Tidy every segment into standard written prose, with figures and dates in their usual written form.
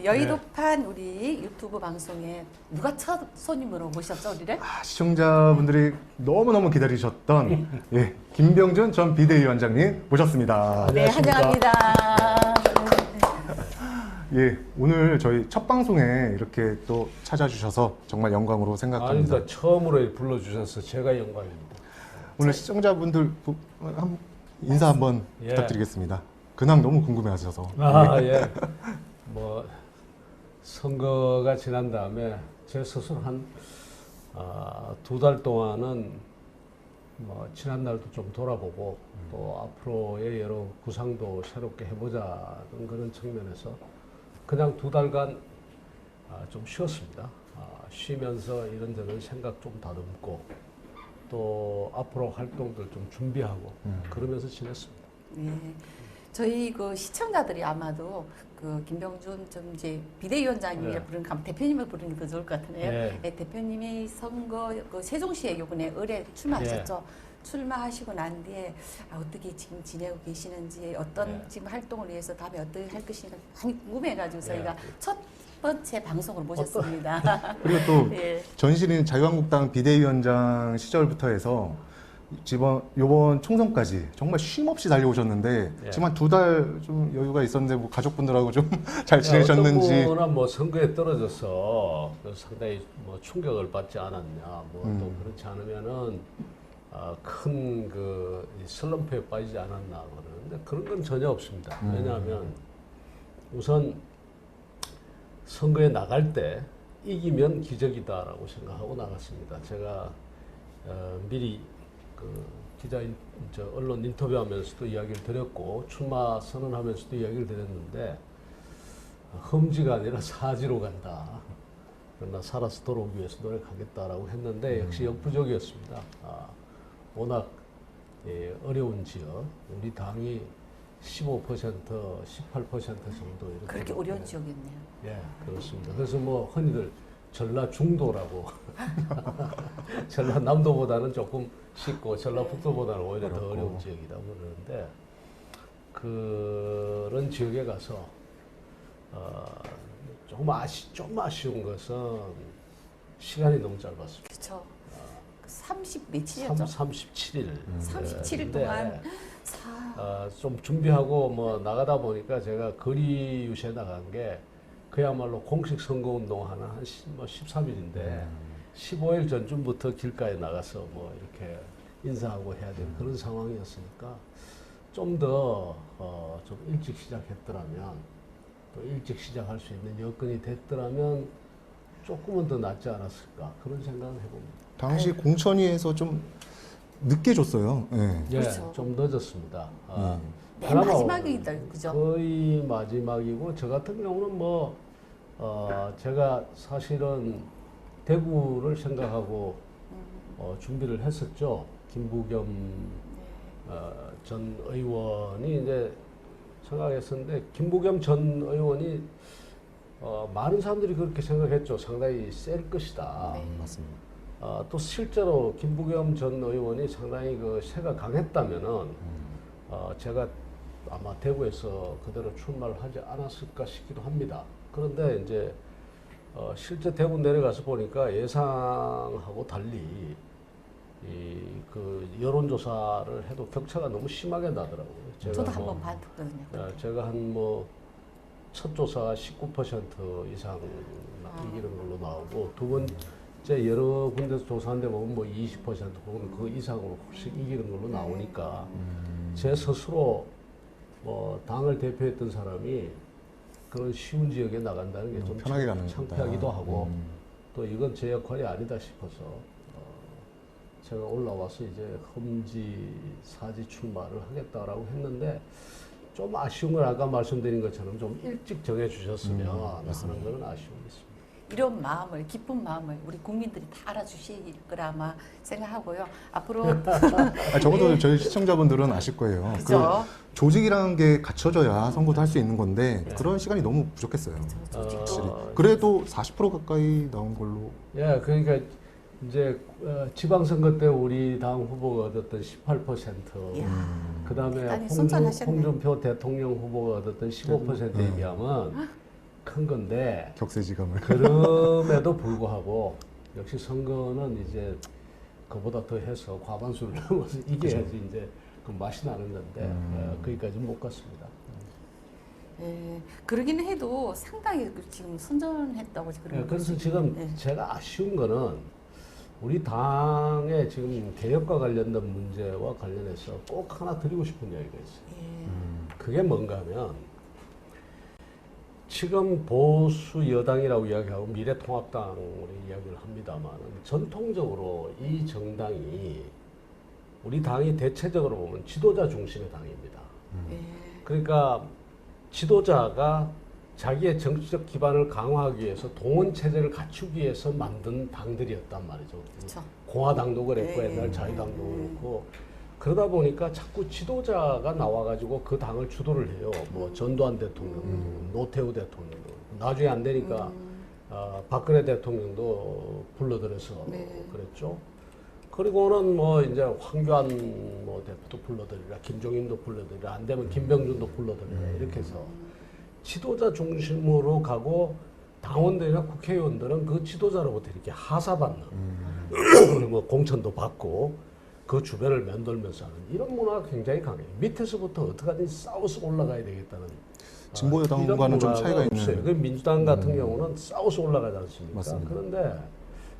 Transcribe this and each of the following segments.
여의도판 우리 유튜브 방송에 누가 첫 손님으로 모셨죠, 우리를? 시청자분들이 너무너무 기다리셨던 예, 김병준 전 비대위원장님 모셨습니다. 네, 환영합니다. 예, 오늘 저희 첫 방송에 이렇게 또 찾아주셔서 정말 영광으로 생각합니다. 아니다, 처음으로 불러주셔서 제가 영광입니다. 오늘 시청자분들 인사 한번 예. 부탁드리겠습니다. 근황 너무 궁금해하셔서. 예. 뭐 선거가 지난 다음에 제 스스로 한 2달 동안은 뭐 지난 날도 좀 돌아보고 또 앞으로의 여러 구상도 새롭게 해보자는 그런 측면에서 그냥 2달간 좀 쉬었습니다. 쉬면서 이런저런 생각 좀 다듬고 또 앞으로 활동들 좀 준비하고 그러면서 지냈습니다. 네. 저희 그 시청자들이 아마도 그 김병준 좀 이제 비대위원장님을 네. 부르는 대표님을 부르는 게 더 좋을 것 같네요. 네. 네, 대표님이 선거 그 세종시에 요번에 을에 출마하셨죠. 출마하시고 난 뒤에 어떻게 지금 지내고 계시는지 어떤 네. 지금 활동을 위해서 다음에 어떻게 할 것인가 많이 궁금해가지고 저희가 네. 첫 번째 방송을 모셨습니다. 그리고 또 예. 전신인 자유한국당 비대위원장 시절부터 해서 이번 총선까지 정말 쉼 없이 달려오셨는데 예. 지금 한 2달 좀 여유가 있었는데 뭐 가족분들하고 좀 잘 지내셨는지. 어떤 분은 뭐 선거에 떨어져서 상당히 뭐 충격을 받지 않았냐, 뭐 또 그렇지 않으면은 큰 그 슬럼프에 빠지지 않았나 그러는데 그런 건 전혀 없습니다. 왜냐하면 우선 선거에 나갈 때 이기면 기적이다라고 생각하고 나갔습니다. 제가 미리 그 언론 인터뷰하면서도 이야기를 드렸고 출마 선언하면서도 이야기를 드렸는데 험지가 아니라 사지로 간다. 그러나 살아서 돌아오기 위해서 노력하겠다라고 했는데 역시 역부족이었습니다. 워낙 어려운 지역, 우리 당이 15%, 18% 정도 이렇게 그렇게 어려운 지역이었네요. 예, 그렇습니다. 그래서 뭐 흔히들 전라중도라고 전라남도보다는 조금 쉽고 전라북도보다는 오히려 더 어려운 지역이라고 그러는데 그런 지역에 가서 좀 아쉬운 것은 시간이 너무 짧았습니다. 그렇죠. 30 며칠이었죠? 37일. 37일 동안 좀 준비하고 뭐 나가다 보니까 제가 거리 유세에 나간 게 그야말로 공식 선거운동 하는 한 13일인데 15일 전쯤부터 길가에 나가서 뭐 이렇게 인사하고 해야 되는 그런 상황이었으니까 좀 더 좀 일찍 시작했더라면 또 일찍 시작할 수 있는 여건이 됐더라면 조금은 더 낫지 않았을까 그런 생각을 해봅니다. 당시 공천위에서 좀 늦게 줬어요. 예. 예, 그렇죠. 좀 늦었습니다. 맨 마지막이다, 그죠? 거의 마지막이고 저 같은 경우는 뭐 제가 사실은 대구를 생각하고 준비를 했었죠. 김부겸 전 의원이 이제 생각했었는데 김부겸 전 의원이 많은 사람들이 그렇게 생각했죠. 상당히 셀 것이다. 네. 맞습니다. 또 실제로 김부겸 전 의원이 상당히 그 세가 강했다면은 제가 아마 대구에서 그대로 출마를 하지 않았을까 싶기도 합니다. 그런데 이제 실제 대구 내려가서 보니까 예상하고 달리 그 여론조사를 해도 격차가 너무 심하게 나더라고요. 저도 한번 봤거든요. 제가 한 뭐 첫 조사가 19% 이상 이기는 걸로 나오고 두 번째 여러 군데서 조사한 데 보면 뭐 20% 혹은 그 이상으로 훨씬 이기는 걸로 나오니까 제 스스로 뭐 당을 대표했던 사람이 그런 쉬운 지역에 나간다는 게 좀 편하게 가는 창피하기도 거다. 하고 또 이건 제 역할이 아니다 싶어서 제가 올라와서 이제 험지 사지 출마를 하겠다라고 했는데 좀 아쉬운 건 아까 말씀드린 것처럼 좀 일찍 정해주셨으면 하는 맞습니다. 그런 아쉬움이 있습니다. 이런 마음을, 기쁜 마음을 우리 국민들이 다 알아주실 거라 아마 생각하고요. 앞으로 적어도 저희 시청자분들은 아실 거예요. 그죠? 그 조직이라는 게 갖춰져야 선거도 할 수 있는 건데 네. 그런 시간이 너무 부족했어요. 확실히. 어, 그래도 40% 가까이 나온 걸로. 예, 그러니까 이제 지방선거 때 우리 당 후보가 얻었던 18%, 이야, 그 다음에 아니, 선전하셨네. 홍준표 대통령 후보가 얻었던 15%에 비하면 큰 건데 격세지감을. 그럼에도 불구하고 역시 선거는 이제 그보다 더 해서 과반수를 넘어서 이겨야지 이제 그 맛이 나는 건데 거기까지 못 갔습니다. 예, 그러기는 해도 상당히 지금 선전했다고 지금. 예, 그래서 지금 예. 제가 아쉬운 거는 우리 당의 지금 개혁과 관련된 문제와 관련해서 꼭 하나 드리고 싶은 이야기가 있어요. 예. 그게 뭔가 하면 지금 보수 여당이라고 이야기하고 미래통합당으로 이야기를 합니다만 전통적으로 이 정당이 우리 당이 대체적으로 보면 지도자 중심의 당입니다. 예. 그러니까 지도자가 자기의 정치적 기반을 강화하기 위해서 동원 체제를 갖추기 위해서 만든 당들이었단 말이죠. 그렇죠. 공화당도 그랬고 네. 옛날 자유당도 그렇고 그러다 보니까 자꾸 지도자가 나와가지고 그 당을 주도를 해요. 뭐 전두환 대통령, 노태우 대통령, 나중에 안 되니까 박근혜 대통령도 불러들여서 네. 그랬죠. 그리고는 뭐 이제 황교안 뭐 대표도 불러들이라, 김종인도 불러들이라, 안 되면 김병준도 불러들이라 이렇게 해서 지도자 중심으로 가고 당원들이나 국회의원들은 그 지도자로부터 이렇게 하사받는 뭐 공천도 받고 그 주변을 면돌면서 하는 이런 문화가 굉장히 강해요. 밑에서부터 어떻게든 싸워서 올라가야 되겠다는 진보 여당과는 이런 좀 문화가 차이가 없어요. 있는. 그 민주당 같은 경우는 싸워서 올라가지 않습니까? 맞습니다. 그런데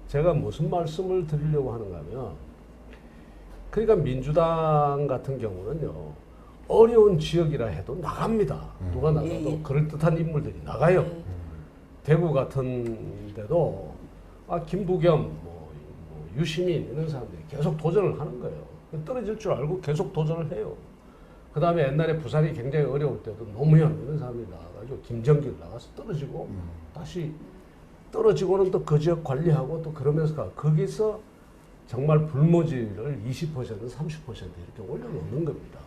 제가 무슨 말씀을 드리려고 하는가 하면 그러니까 민주당 같은 경우는요. 어려운 지역이라 해도 나갑니다. 누가 나가도 예, 예. 그럴듯한 인물들이 나가요. 예. 대구 같은 데도 김부겸, 뭐 유시민 이런 사람들이 계속 도전을 하는 거예요. 떨어질 줄 알고 계속 도전을 해요. 그 다음에 옛날에 부산이 굉장히 어려울 때도 노무현 이런 사람이 나와가지고 김정길 나가서 떨어지고 다시 떨어지고는 또 그 지역 관리하고 또 그러면서 거기서 정말 불모지를 20% 30% 이렇게 올려놓는 겁니다.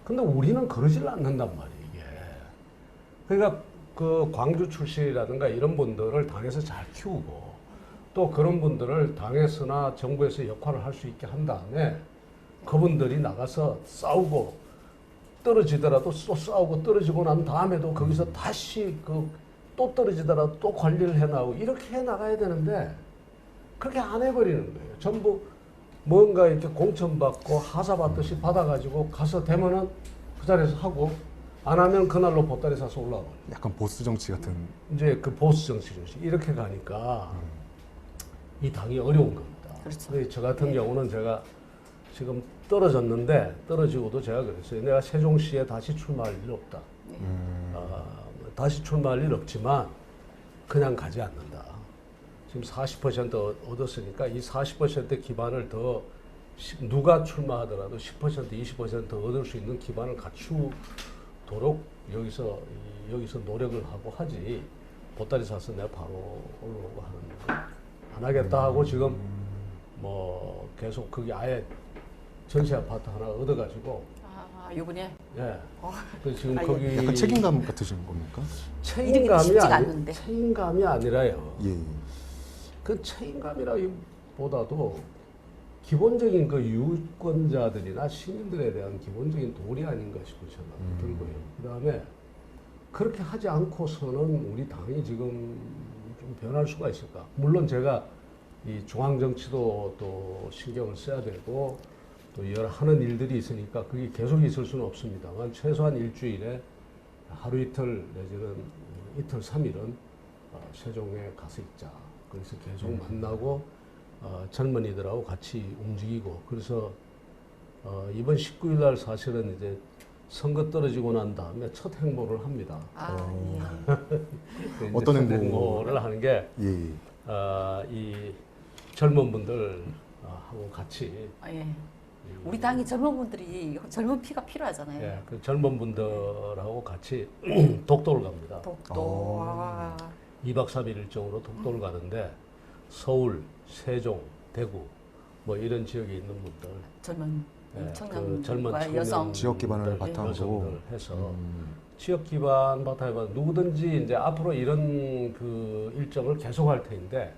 근데 우리는 그러질 않는단 말이에요, 이게. 그러니까 그 광주 출신이라든가 이런 분들을 당에서 잘 키우고 또 그런 분들을 당에서나 정부에서 역할을 할 수 있게 한 다음에 그분들이 나가서 싸우고 떨어지더라도 또 싸우고 떨어지고 난 다음에도 거기서 다시 또 떨어지더라도 또 관리를 해나가고 이렇게 해나가야 되는데 그렇게 안 해버리는 거예요. 전부 뭔가 이렇게 공천받고 하사받듯이 받아가지고 가서 되면은 그 자리에서 하고 안 하면 그날로 보따리 사서 올라와요. 약간 보수 정치 같은. 이제 그 보수 정치 이렇게 가니까 이 당이 어려운 겁니다. 그렇죠. 그래서 저 같은 경우는 제가 지금 떨어졌는데 떨어지고도 제가 그랬어요. 내가 세종시에 다시 출마할 일 없다. 다시 출마할 일 없지만 그냥 가지 않는다. 지금 40% 얻었으니까 이 40% 기반을 더 누가 출마하더라도 10% 20% 얻을 수 있는 기반을 갖추도록 여기서 노력을 하고 하지 보따리 사서 내가 바로 올라오고 하는 안 하겠다 하고 지금 뭐 계속 그게 아예 전세 아파트 하나 얻어가지고 요번에 예. 그 지금 아, 예. 거기 약간 책임감 같으신 겁니까? 이르기는 쉽지가 않는데. 책임감이 아니라요. 예. 그 책임감이라기보다도 기본적인 그 유권자들이나 시민들에 대한 기본적인 도리 아닌가 싶은 생각이 들고요. 그 다음에 그렇게 하지 않고서는 우리 당이 지금 좀 변할 수가 있을까? 물론 제가 이 중앙 정치도 또 신경을 써야 되고 또 여러 하는 일들이 있으니까 그게 계속 있을 수는 없습니다만 최소한 일주일에 하루 이틀 내지는 이틀 3일은 세종에 가서 있자. 그래서 계속 만나고 젊은이들하고 같이 움직이고 그래서 이번 19일 날 사실은 이제 선거 떨어지고 난 다음에 첫 행보를 합니다. 예. 어떤 첫 행보? 행보를 하는 게 예. 이 젊은 분들 하고 같이 예. 우리 당이 젊은 분들이 젊은 피가 필요하잖아요. 예, 그 젊은 분들하고 같이 독도를 갑니다. 독도. 와. 2박 3일 일정으로 독도를 가는데 서울, 세종, 대구 뭐 이런 지역에 있는 분들, 젊은 예, 청년과 그 젊은 여성. 지역 기반을 네, 바탕으로. 여성들 해서 지역 기반 바탕에 누구든지 이제 앞으로 이런 그 일정을 계속할 텐데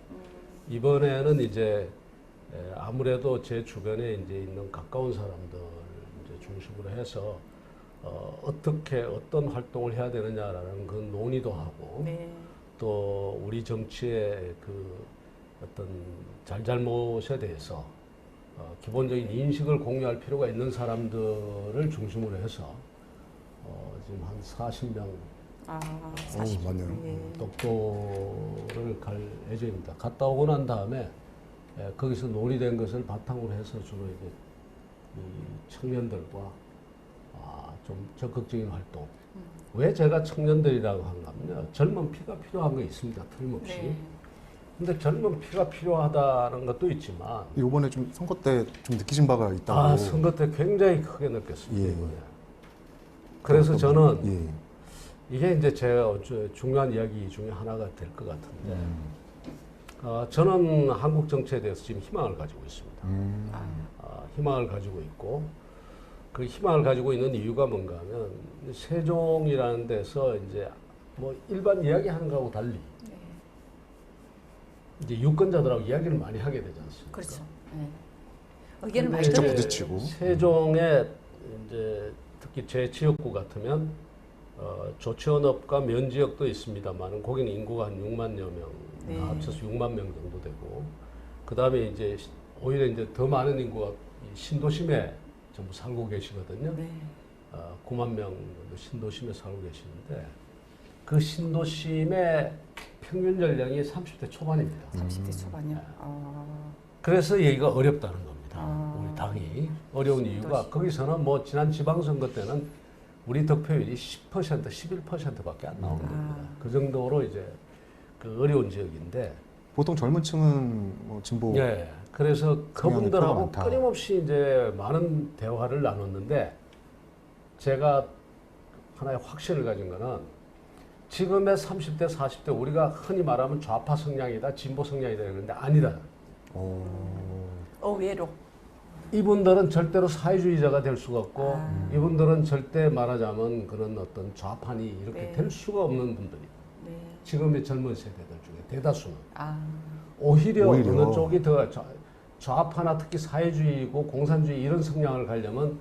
이번에는 이제 아무래도 제 주변에 이제 있는 가까운 사람들 이제 중심으로 해서 어떻게 어떤 활동을 해야 되느냐라는 그 논의도 하고 네. 또 우리 정치의 그 어떤 잘잘못에 대해서 기본적인 인식을 공유할 필요가 있는 사람들을 중심으로 해서 지금 한 40명 아, 오, 맞네요. 예. 독도를 갈 예정입니다. 갔다 오고 난 다음에 거기서 논의된 것을 바탕으로 해서 주로 이제 이 청년들과 좀 적극적인 활동. 왜 제가 청년들이라고 하냐면요. 젊은 피가 필요한 거 있습니다. 틀림없이. 네. 근데 젊은 피가 필요하다는 것도 있지만 이번에 좀 선거 때 좀 느끼신 바가 있다고. 선거 때 굉장히 크게 느꼈습니다. 예. 이번에. 그래서 저는 예. 이게 이제 제가 중요한 이야기 중에 하나가 될 것 같은데 저는 한국 정치에 대해서 지금 희망을 가지고 있습니다. 희망을 가지고 있고 그 희망을 가지고 있는 이유가 뭔가 하면 세종이라는 데서 이제 뭐 일반 이야기하는 거하고 달리 네. 이제 유권자들하고 이야기를 많이 하게 되지 않습니까? 그렇죠. 네. 의견을 많이 근데 직접 들어요. 이제 부딪히고. 세종에 이제 특히 제 지역구 같으면 조치원업과 면지역도 있습니다만 거기는 인구가 한 6만여 명, 네. 합쳐서 6만 명 정도 되고 그 다음에 이제 오히려 이제 더 많은 인구가 이 신도심에 전부 살고 계시거든요. 네. 9만 명 정도 신도심에 살고 계시는데 그 신도심의 평균 연령이 30대 초반입니다. 30대 초반이요. 그래서 얘기가 어렵다는 겁니다. 아. 우리 당이 어려운 이유가 거기서는 뭐 지난 지방선거 때는 우리 득표율이 10%, 11%밖에 안 나오는 겁니다. 그 정도로 이제 그 어려운 지역인데. 보통 젊은 층은 뭐 진보. 예. 그래서 성향의 그분들하고 표가 많다. 끊임없이 이제 많은 대화를 나눴는데 제가 하나의 확신을 가진 거는 지금의 30대, 40대 우리가 흔히 말하면 좌파 성향이다, 진보 성향이다 그러는데 아니다. 의외로. 이분들은 절대로 사회주의자가 될 수가 없고 이분들은 절대 말하자면 그런 어떤 좌판이 이렇게 네. 될 수가 없는 분들이다. 네. 지금의 젊은 세대들 중에 대다수는. 아, 오히려 오히려. 어느 쪽이 더 좌파나 특히 사회주의고 공산주의 이런 성향을 가려면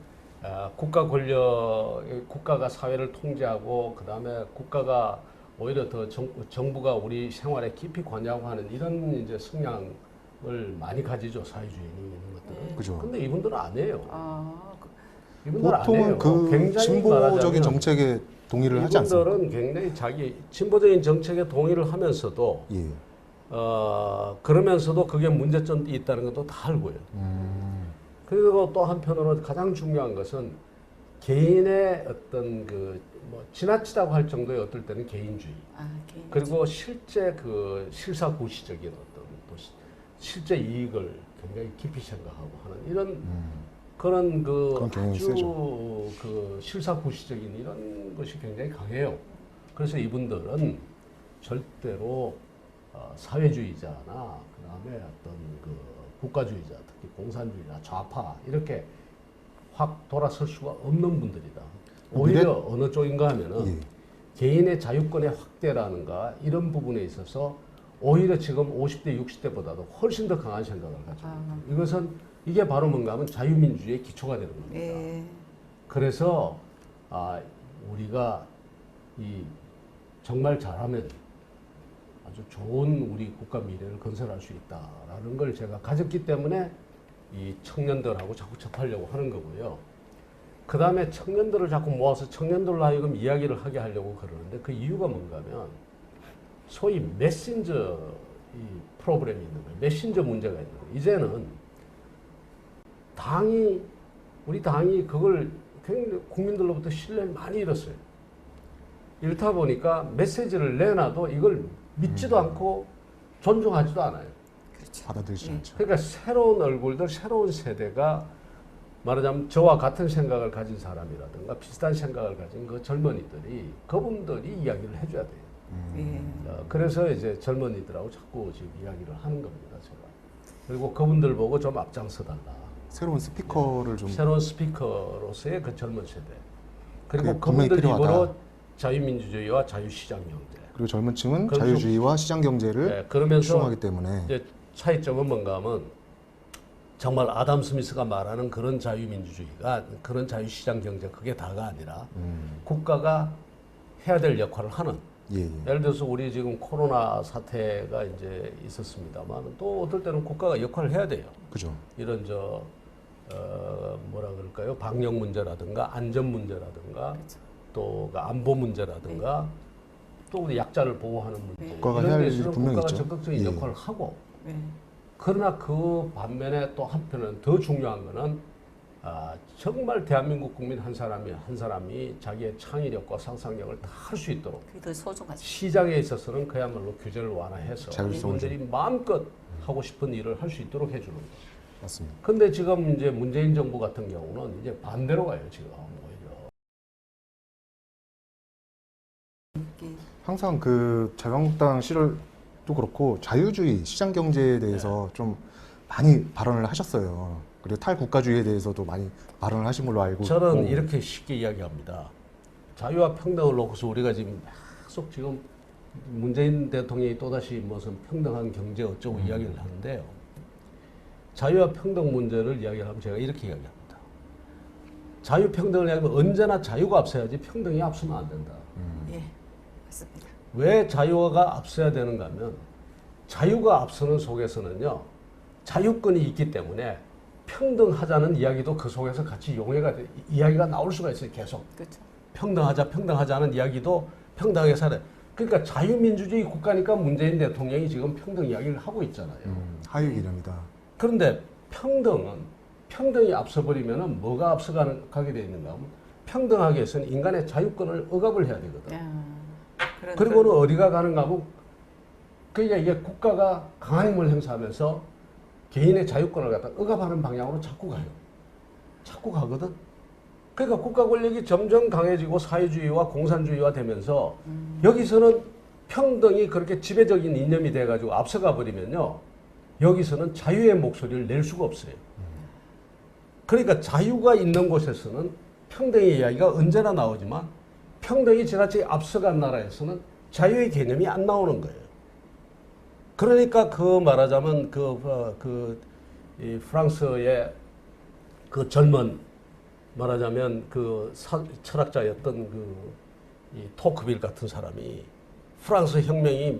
국가 권력, 국가가 사회를 통제하고 그 다음에 국가가 오히려 더 정부가 우리 생활에 깊이 관여하고 하는 이런 이제 성향을 많이 가지죠. 사회주의는 이런 것들은. 네. 그죠. 근데 이분들은 안 해요. 이분들은 안 보통은 해요. 그 굉장히 진보적인 말하자면 정책에 동의를 하지 않습니까? 이분들은 굉장히 자기 진보적인 정책에 동의를 하면서도 예. 그러면서도 그게 문제점이 있다는 것도 다 알고요. 그리고 또 한편으로는 가장 중요한 것은 개인의 어떤 뭐 지나치다고 할 정도의 어떨 때는 개인주의. 그리고 실제 그 실사구시적인 어떤 또 실제 이익을 굉장히 깊이 생각하고 하는 이런 그런 그런 경향이 아주 세죠. 그 실사구시적인 이런 것이 굉장히 강해요. 그래서 이분들은 절대로 사회주의자나 그다음에 어떤 그 국가주의자, 특히 공산주의나 좌파 이렇게 확 돌아설 수가 없는 분들이다. 오히려 어느 쪽인가 하면은 예. 개인의 자유권의 확대라는가 이런 부분에 있어서 오히려 지금 50대, 60대보다도 훨씬 더 강한 생각을 가지고 있다. 이게 바로 뭔가 하면 자유민주주의의 기초가 되는 겁니다. 네. 그래서 우리가 이 정말 잘하면 아주 좋은 우리 국가 미래를 건설할 수 있다라는 걸 제가 가졌기 때문에 이 청년들하고 자꾸 접하려고 하는 거고요. 그 다음에 청년들을 자꾸 모아서 청년들로 하여금 이야기를 하게 하려고 그러는데 그 이유가 뭔가 하면 소위 메신저 이 프로그램이 있는 거예요. 메신저 문제가 있는 거예요. 이제는 우리 당이 그걸 굉장히 국민들로부터 신뢰를 많이 잃었어요. 이렇다 보니까 메시지를 내놔도 이걸 믿지도 않고 존중하지도 않아요. 그렇죠. 받아들이지 예. 않죠. 그러니까 새로운 얼굴들, 새로운 세대가 말하자면 저와 같은 생각을 가진 사람이라든가 비슷한 생각을 가진 그 젊은이들이 그분들이 이야기를 해줘야 돼요. 예. 그래서 이제 젊은이들하고 자꾸 지금 이야기를 하는 겁니다, 제가. 그리고 그분들 보고 좀 앞장서달라. 새로운 스피커를 좀 새로운 스피커로서의 그 젊은 세대. 그리고 그게 분명히 그분들 필요하다. 입으로 자유민주주의와 자유시장 경제. 그리고 젊은 층은 그럼 자유주의와 시장 경제를 네, 그러면서 추종하기 때문에 이제 차이점은 뭔가 하면 정말 아담 스미스가 말하는 그런 자유민주주의가 그런 자유시장 경제 그게 다가 아니라 국가가 해야 될 역할을 하는 예, 예. 예를 들어서 우리 지금 코로나 사태가 이제 있었습니다만 또 어떨 때는 국가가 역할을 해야 돼요. 그죠. 이런 뭐라 그럴까요? 방역 문제라든가 안전 문제라든가 그렇죠. 또그 안보 문제라든가 또 우리 약자를 보호하는 문제 네. 국가가 이런 해야 할 데서는 일이 분명히 국가가 있죠. 적극적인 예. 역할을 하고 네. 그러나 그 반면에 또 한편은 더 중요한 거는 정말 대한민국 국민 한 사람이 자기의 창의력과 상상력을 다 할 수 있도록 그게 더 소중하죠. 시장에 있어서는 그야말로 규제를 완화해서 자율성을 이분들이 마음껏 하고 싶은 일을 할 수 있도록 해주는 거죠. 맞습니다. 근데 지금 이제 문재인 정부 같은 경우는 이제 반대로 가요, 지금 오히려. 이게 항상 그 자유한국당 시절도 그렇고 자유주의 시장 경제에 대해서 좀 많이 발언을 하셨어요. 그리고 탈국가주의에 대해서도 많이 발언을 하신 걸로 알고 저는 있고. 이렇게 쉽게 이야기합니다. 자유와 평등을 놓고서 우리가 지금 계속 지금 문재인 대통령이 또다시 무슨 평등한 경제 어쩌고 이야기를 하는데요. 자유와 평등 문제를 이야기하면 제가 이렇게 이야기합니다. 자유 평등을 이야기하면 언제나 자유가 앞서야지 평등이 앞서면 안 된다. 예. 맞습니다. 왜 자유가 앞서야 되는가 하면 자유가 앞서는 속에서는요. 자유권이 있기 때문에 평등하자는 이야기도 그 속에서 같이 이야기가 나올 수가 있어요. 계속. 그렇죠. 평등하자는 이야기도 평등하게 살아요. 그러니까 자유민주주의 국가니까 문재인 대통령이 지금 평등 이야기를 하고 있잖아요. 하유 개념이다. 그런데 평등이 앞서버리면 뭐가 앞서가게 돼 있는가 하면 평등하게 해서는 인간의 자유권을 억압을 해야 되거든. 그리고는 어디가 가는가 하면 그러니까 이게 국가가 강한 힘을 행사하면서 개인의 자유권을 갖다 억압하는 방향으로 자꾸 가요. 자꾸 가거든. 그러니까 국가 권력이 점점 강해지고 사회주의와 공산주의화 되면서 여기서는 평등이 그렇게 지배적인 이념이 돼가지고 앞서가 버리면요. 여기서는 자유의 목소리를 낼 수가 없어요. 그러니까 자유가 있는 곳에서는 평등의 이야기가 언제나 나오지만 평등이 지나치게 앞서간 나라에서는 자유의 개념이 안 나오는 거예요. 그러니까 그 말하자면 이 프랑스의 그 젊은 말하자면 철학자였던 이 토크빌 같은 사람이 프랑스 혁명이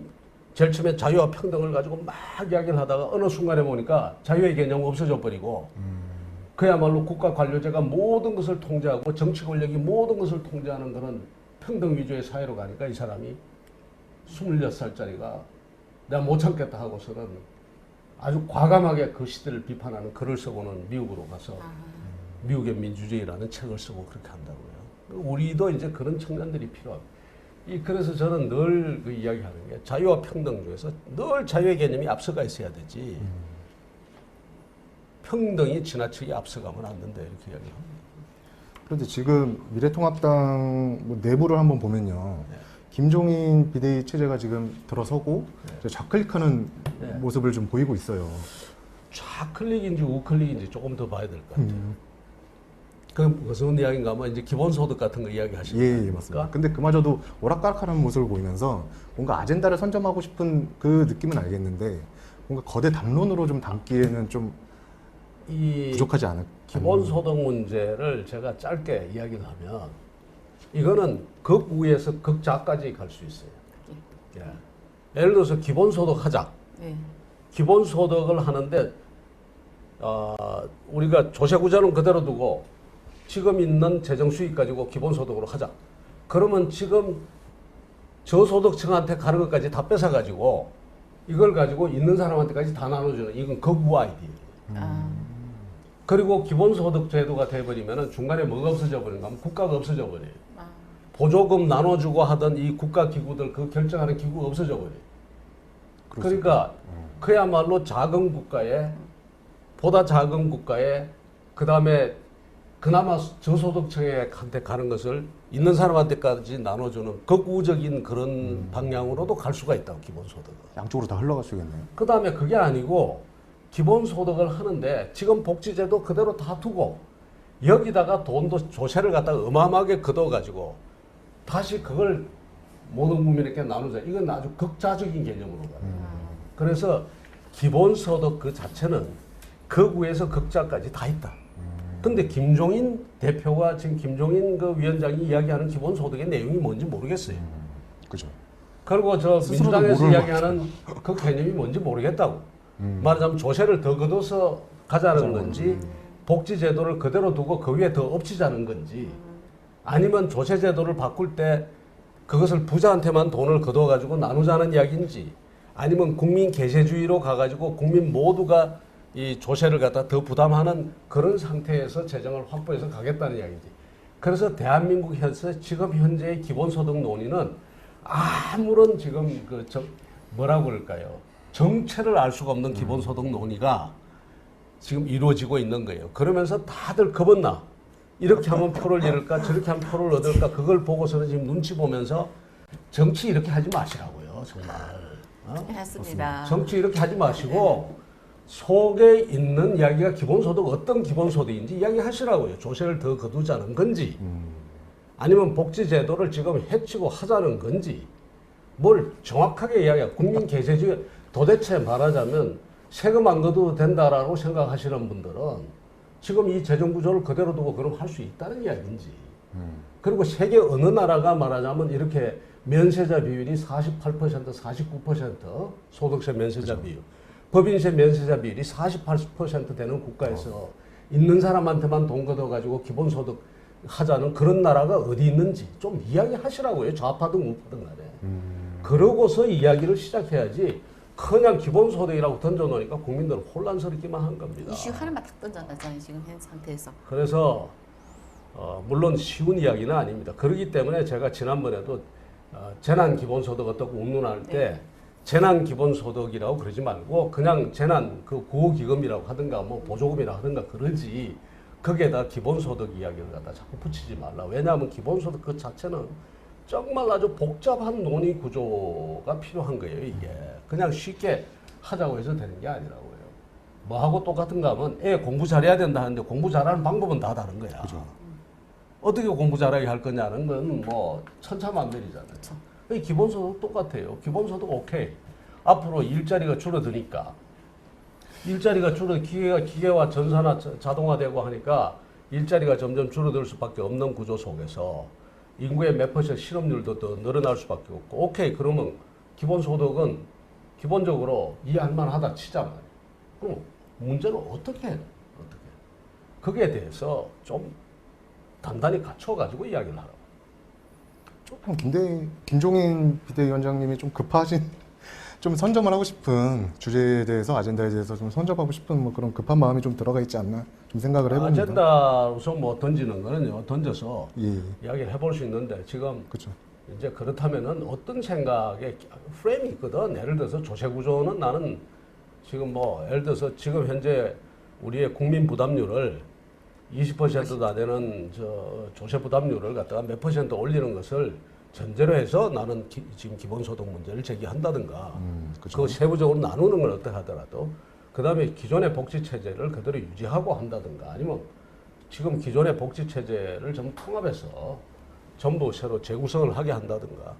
제일 처음에 자유와 평등을 가지고 막 이야기를 하다가 어느 순간에 보니까 자유의 개념이 없어져 버리고 그야말로 국가 관료제가 모든 것을 통제하고 정치 권력이 모든 것을 통제하는 그런 평등 위주의 사회로 가니까 이 사람이 26살짜리가 내가 못 참겠다 하고서는 아주 과감하게 그 시대를 비판하는 글을 쓰고는 미국으로 가서 미국의 민주주의라는 책을 쓰고 그렇게 한다고요. 우리도 이제 그런 청년들이 필요합니다. 그래서 저는 늘 그 이야기하는 게 자유와 평등 중에서 늘 자유의 개념이 앞서가 있어야 되지. 평등이 지나치게 앞서가면 안 된다 이렇게 이야기합니다. 그런데 지금 미래통합당 뭐 내부를 한번 보면요. 네. 김종인 비대위 체제가 지금 들어서고 이제 좌클릭하는 네. 모습을 좀 보이고 있어요. 좌클릭인지 우클릭인지 조금 더 봐야 될 것 같아요. 그럼 무슨 이야기인가 하면 이제 기본소득 같은 거 이야기하시는 예, 거 예, 아닙니까? 맞습니다. 근데 그마저도 오락가락하는 모습을 보이면서 뭔가 아젠다를 선점하고 싶은 그 느낌은 알겠는데 뭔가 거대 담론으로 좀 담기에는 좀 이 부족하지 않을까. 기본소득 문제를 제가 짧게 이야기를 하면 이거는 극우에서 극자까지 갈 수 있어요. 예. 예를 들어서 기본소득 하자. 네. 기본소득을 하는데 우리가 조세구조는 그대로 두고 지금 있는 재정수익 가지고 기본소득으로 하자. 그러면 지금 저소득층한테 가는 것까지 다 뺏어가지고 이걸 가지고 있는 사람한테까지 다 나눠주는 이건 극우 아이디어예요. 그리고 기본소득 제도가 돼버리면 중간에 뭐가 없어져 버리는가 하면 국가가 없어져 버려요. 보조금 나눠주고 하던 이 국가기구들 그 결정하는 기구가 없어져 버려요. 그러니까 그야말로 작은 국가에 보다 작은 국가에 그 다음에 그나마 저소득층한테 가는 것을 있는 사람한테까지 나눠주는 극우적인 그런 방향으로도 갈 수가 있다고, 기본소득은. 양쪽으로 다 흘러갈 수 있겠네요. 그 다음에 그게 아니고 기본소득을 하는데 지금 복지제도 그대로 다 두고 여기다가 돈도 조세를 갖다가 어마어마하게 걷어가지고 다시 그걸 모든 국민에게 나누자. 이건 아주 극자적인 개념으로 가요. 그래서 기본소득 그 자체는 극우에서 극자까지 다 있다. 근데 김종인 대표가 지금 김종인 그 위원장이 이야기하는 기본소득의 내용이 뭔지 모르겠어요. 그죠. 그리고 저 스스로도 민주당에서 모르는 이야기하는 그 개념이 뭔지 모르겠다고. 말하자면 조세를 더 걷어서 가자는 건지 복지제도를 그대로 두고 그 위에 더 엎치자는 건지 아니면 조세제도를 바꿀 때 그것을 부자한테만 돈을 걷어가지고 나누자는 이야기인지 아니면 국민 계세주의로 가가지고 국민 모두가 이 조세를 갖다 더 부담하는 그런 상태에서 재정을 확보해서 가겠다는 이야기지. 그래서 대한민국 지금 현재의 기본소득 논의는 아무런 지금 뭐라고 그럴까요? 정체를 알 수가 없는 기본소득 논의가 지금 이루어지고 있는 거예요. 그러면서 다들 겁었나? 이렇게 하면 표를 잃을까? 저렇게 하면 표를 얻을까? 그걸 보고서는 지금 눈치 보면서 정치 이렇게 하지 마시라고요. 정말. 맞습니다. 정치 이렇게 하지 마시고 속에 있는 이야기가 기본소득 어떤 기본소득인지 이야기하시라고요. 조세를 더 거두자는 건지 아니면 복지제도를 지금 해치고 하자는 건지 뭘 정확하게 이야기하고 국민 계세주의 도대체 말하자면 세금 안 걷어도 된다라고 생각하시는 분들은 지금 이 재정 구조를 그대로 두고 그럼 할 수 있다는 이야기인지 그리고 세계 어느 나라가 말하자면 이렇게 면세자 비율이 48%, 49% 소득세 면세자 그렇죠. 비율 법인세 면세자 비율이 48% 되는 국가에서 있는 사람한테만 돈 걷어가지고 기본소득 하자는 그런 나라가 어디 있는지 좀 이야기하시라고요. 좌파든 우파든 간에. 그러고서 이야기를 시작해야지 그냥 기본소득이라고 던져놓으니까 국민들은 혼란스럽기만 한 겁니다. 이슈 하나만 딱 던져놨잖아요. 지금 현 상태에서. 그래서 물론 쉬운 이야기는 아닙니다. 그렇기 때문에 제가 지난번에도 재난기본소득 어떻게 운운할 때 재난기본소득이라고 그러지 말고 그냥 재난 그 구호기금이라고 하든가 뭐 보조금이라고 하든가 그러지 거기에다 기본소득 이야기를 갖다 자꾸 붙이지 말라. 왜냐하면 기본소득 그 자체는 정말 아주 복잡한 논의 구조가 필요한 거예요. 이게 그냥 쉽게 하자고 해서 되는 게 아니라고요. 뭐하고 똑같은가 하면 애 공부 잘해야 된다 하는데 공부 잘하는 방법은 다 다른 거야. 그죠. 어떻게 공부 잘하게 할 거냐는 건 뭐 천차만별이잖아요. 그쵸. 기본소득 똑같아요. 기본소득 오케이. 앞으로 일자리가 줄어드니까 일자리가 기계와 전산화 자동화되고 하니까 일자리가 점점 줄어들 수밖에 없는 구조 속에서 인구의 몇 퍼센트 실업률도 더 늘어날 수밖에 없고 오케이 그러면 기본소득은 기본적으로 이해할 만하다 치자 말이에요. 그럼 문제는 어떻게 해야 돼? 어떻게? 거기에 대해서 좀 단단히 갖춰가지고 이야기를 하라고. 조금 김종인 비대위원장님이 좀 급하신, 좀 선점을 하고 싶은 주제에 대해서 아젠다에 대해서 좀 선점하고 싶은 뭐 그런 급한 마음이 좀 들어가 있지 않나 좀 생각을 해봅니다. 아젠다로서 뭐 던지는 거는요 던져서 예, 이야기를 해볼 수 있는데 지금 그렇죠. 이제 그렇다면은 어떤 생각에 프레임이 있거든. 예를 들어서 조세 구조는 나는 지금 뭐 예를 들어서 지금 현재 우리의 국민 부담률을 20%도 안 되는 조세 부담률을 갖다가 몇 퍼센트 올리는 것을 전제로 해서 나는 지금 기본소득 문제를 제기한다든가 그렇죠. 그 세부적으로 나누는 걸 어떻게 하더라도 그 다음에 기존의 복지체제를 그대로 유지하고 한다든가 아니면 지금 기존의 복지체제를 좀 통합해서 전부 새로 재구성을 하게 한다든가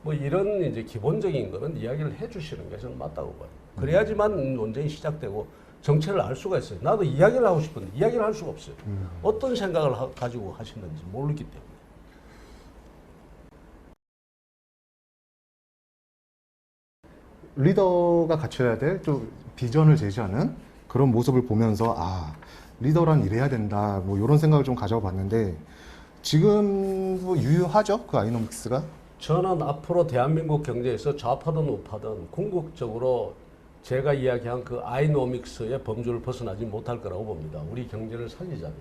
뭐 이런 이제 기본적인 거는 이야기를 해 주시는 게 저는 맞다고 봐요. 그래야지만 논쟁이 시작되고 정체를 알 수가 있어요. 나도 이야기를 하고 싶은데 이야기를 할 수가 없어요. 어떤 생각을 가지고 하시는지 모르기 때문에. 리더가 갖춰야 될 좀 비전을 제시하는 그런 모습을 보면서 아 리더란 이래야 된다 뭐 이런 생각을 좀 가져봤는데 지금 뭐 유효하죠 그 아이노믹스가? 저는 앞으로 대한민국 경제에서 좌파든 우파든 궁극적으로 제가 이야기한 그 아이노믹스의 범주를 벗어나지 못할 거라고 봅니다. 우리 경제를 살리자면.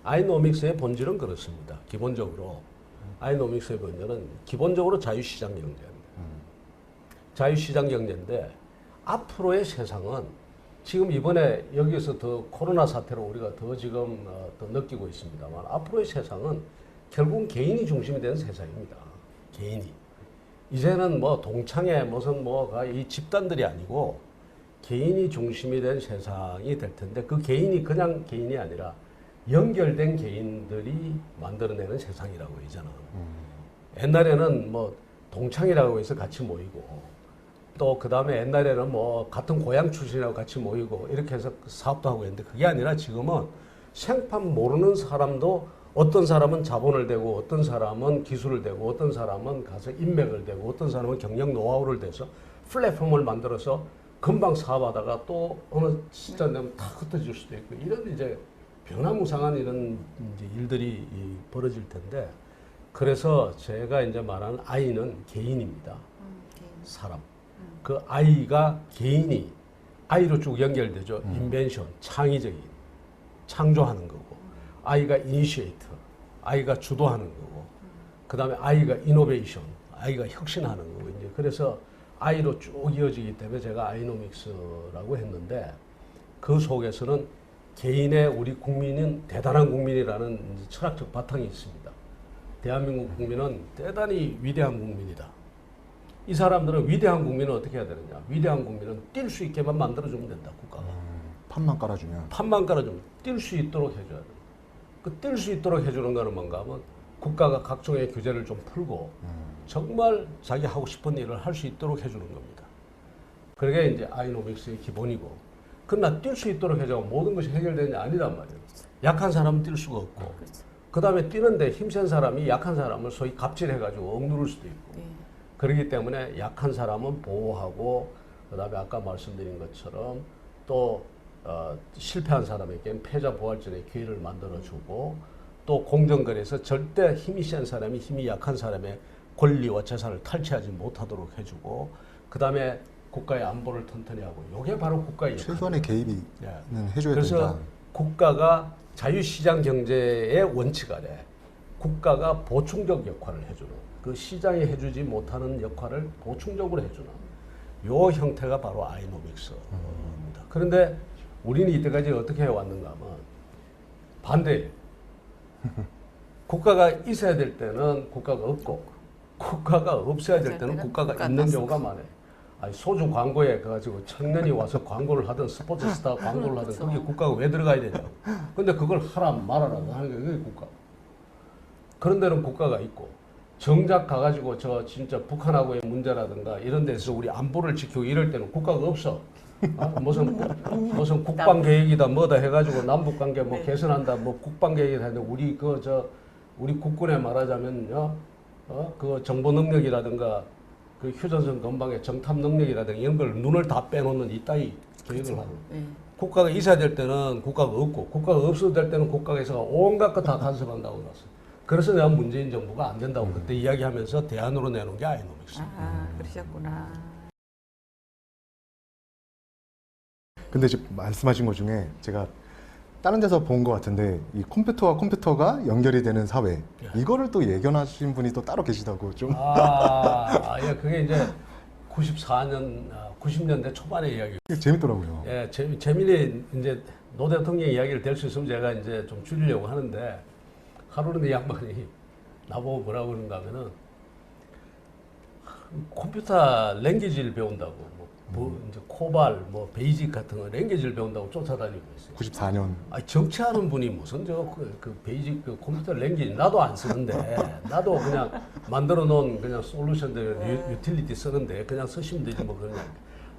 아이노믹스의 본질은 그렇습니다. 기본적으로 아이노믹스의 본질은 기본적으로 자유시장 경제입니다. 자유시장 경제인데 앞으로의 세상은 지금 이번에 여기서 더 코로나 사태로 우리가 더 지금 더 느끼고 있습니다만 앞으로의 세상은 결국 개인이 중심이 된 세상입니다. 개인이. 이제는 뭐 동창회 무슨 뭐가 이 집단들이 아니고 개인이 중심이 된 세상이 될 텐데 그 개인이 그냥 개인이 아니라 연결된 개인들이 만들어내는 세상이라고 이제는. 옛날에는 뭐 동창이라고 해서 같이 모이고 또 그 다음에 옛날에는 뭐 같은 고향 출신이라고 같이 모이고 이렇게 해서 사업도 하고 했는데 그게 아니라 지금은 생판 모르는 사람도 어떤 사람은 자본을 대고 어떤 사람은 기술을 대고 어떤 사람은 가서 인맥을 대고 어떤 사람은 경영 노하우를 대서 플랫폼을 만들어서 금방 사업하다가 또 어느 시점 되면 다 흩어질 수도 있고 이런 이제 변화무쌍한 이런 이제 일들이 벌어질 텐데 그래서 제가 이제 말하는 아이는 개인입니다. 사람. 그 아이가 개인이 아이로 쭉 연결되죠. 인벤션, 창의적인, 창조하는 거고. 아이가 이니시에이터, 아이가 주도하는 거고. 그 다음에 아이가 이노베이션, 아이가 혁신하는 거고. 이제 그래서 아이로 쭉 이어지기 때문에 제가 아이노믹스라고 했는데 그 속에서는 개인의 우리 국민은 대단한 국민이라는 이제 철학적 바탕이 있습니다. 대한민국 국민은 대단히 위대한 국민이다. 이 사람들은 위대한 국민은 어떻게 해야 되느냐? 위대한 국민은 뛸 수 있게만 만들어주면 된다, 국가가. 판만 깔아주면. 판만 깔아주면 뛸 수 있도록 해줘야 돼. 그 뛸 수 있도록 해주는 거는 뭔가 하면 국가가 각종의 규제를 좀 풀고 정말 자기 하고 싶은 일을 할 수 있도록 해주는 겁니다. 그게 이제 아이노믹스의 기본이고. 그러나 뛸 수 있도록 해주면 모든 것이 해결되느냐 아니란 말이에요. 약한 사람은 뛸 수가 없고. 그 다음에 뛰는데 힘센 사람이 약한 사람을 소위 갑질해가지고 억누를 수도 있고. 네. 그렇기 때문에 약한 사람은 보호하고 그다음에 아까 말씀드린 것처럼 또 실패한 사람에게는 패자 부활전의 기회를 만들어주고 또 공정거래에서 절대 힘이 센 사람이 힘이 약한 사람의 권리와 재산을 탈취하지 못하도록 해주고 그다음에 국가의 안보를 튼튼히 하고 이게 바로 국가의 최소한의 개입이 예. 해줘야 그래서 된다. 국가가 자유시장 경제의 원칙 아래 국가가 보충적 역할을 해주는 그 시장이 해주지 못하는 역할을 보충적으로 해주는 요 형태가 바로 아이노믹스입니다. 그런데 우리는 이때까지 어떻게 해왔는가 하면 반대. 국가가 있어야 될 때는 국가가 없고 국가가 없어야 될 때는 국가가 있는 경우가 많아요. 아니, 소주 광고에 가지고 청년이 와서 광고를 하든 스포츠 스타 광고를 하든 그렇죠. 거기에 국가가 왜 들어가야 되냐. 근데 그걸 하라 말아라 하는 게 그게 국가. 그런 데는 국가가 있고 정작 가가지고 저 진짜 북한하고의 문제라든가 이런 데서 우리 안보를 지키고 이럴 때는 국가가 없어. 무슨 국방 계획이다 뭐다 해가지고 남북 관계 뭐 네. 개선한다 뭐 국방 계획이다 했는데 우리 우리 국군에 말하자면요 그 정보 능력이라든가 그 휴전선 건방의 정탐 능력이라든가 이런 걸 눈을 다 빼놓는 이따위 계획을 하는. 네. 국가가 있어야 될 때는 국가가 없고 국가가 없어도 될 때는 국가에서 온갖 거 다 간섭한다고 나왔어. 그래서 내가 문재인 정부가 안 된다고 그때 이야기하면서 대안으로 내놓은 게 아이노믹스. 그러셨구나. 근데 지금 말씀하신 것 중에 제가 다른 데서 본 것 같은데 이 컴퓨터와 컴퓨터가 연결이 되는 사회 이거를 또 예견하신 분이 또 따로 계시다고 좀 예, 그게 이제 94년, 90년대 초반의 이야기. 재밌더라고요. 예, 재미있는 이제 노 대통령 이야기를 될 수 있으면 제가 이제 좀 줄이려고 하는데 하루는 이 양반이 나보고 뭐라고 그러는가 하면은 컴퓨터 랭귀지를 배운다고 뭐 이제 코발 뭐 베이직 같은 거 랭귀지를 배운다고 쫓아다니고 있어요. 94년. 아니 정치하는 분이 무슨 그 베이직 그 컴퓨터 랭귀지 나도 안 쓰는데 나도 그냥 만들어 놓은 그냥 솔루션들 유틸리티 쓰는데 그냥 쓰시면 되지 뭐 그러냐